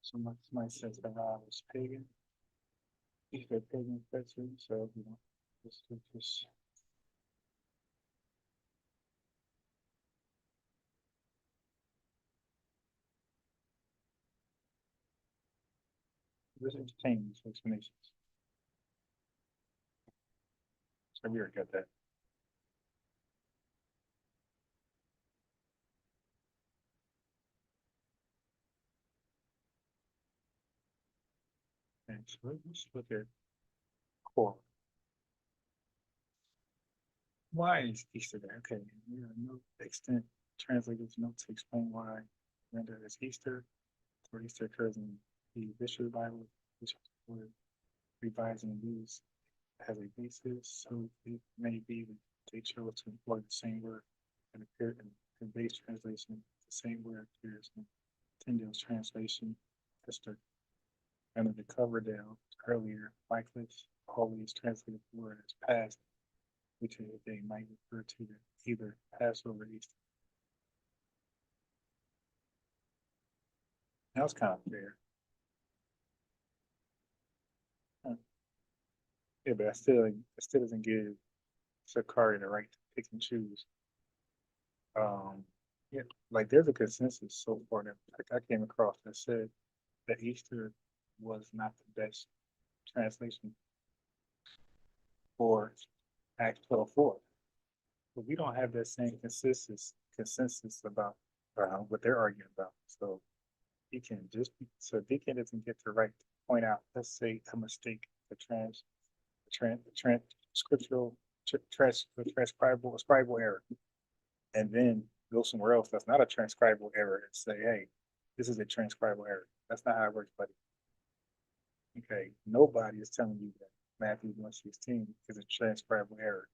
Speaker 11: Somebody says that I was pagan. Easter pagan festival, so you know, just entertaining these explanations. So we already got that. Okay, so let's look at core. Why is Easter there? Okay, there are no extent translators note to explain why rendered as Easter, or Easter occurs in the Visual Bible, which were revising these as a basis, so it may be that they chose to employ the same word and appear in the base translation. The same word appears in Tyndale's translation, Esther. Under the Coverdale earlier, Wycliffe always translated the word as past, which they might refer to either Passover or Easter. That was kind of fair. Yeah, but it still doesn't give Sicarii the right to pick and choose. Yeah, like there's a consensus so far that I came across that said that Easter was not the best translation for Acts 12:4. But we don't have that same consensus about what they're arguing about. So Deacon Deacon doesn't get the right to point out, let's say, a mistake, scriptural transcribal error, and then go somewhere else that's not a transcribal error and say, hey, this is a transcribal error. That's not how it works, buddy. Okay, nobody is telling you that Matthew 1:16 is a transcribal error.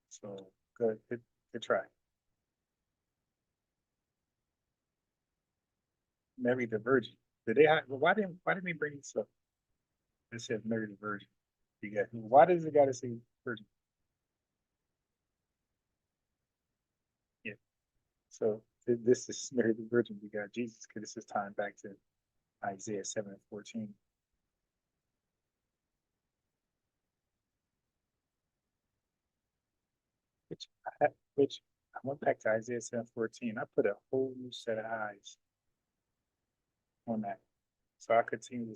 Speaker 11: So good try. Mary the Virgin.
Speaker 12: Did they have, why didn't we bring this up? It said Mary the Virgin. You got, why does it gotta say virgin? Yeah. So this is Mary the Virgin. We got Jesus because this is tying back to Isaiah 7:14. Which I went back to Isaiah 7:14. I put a whole new set of eyes on that. So I continue to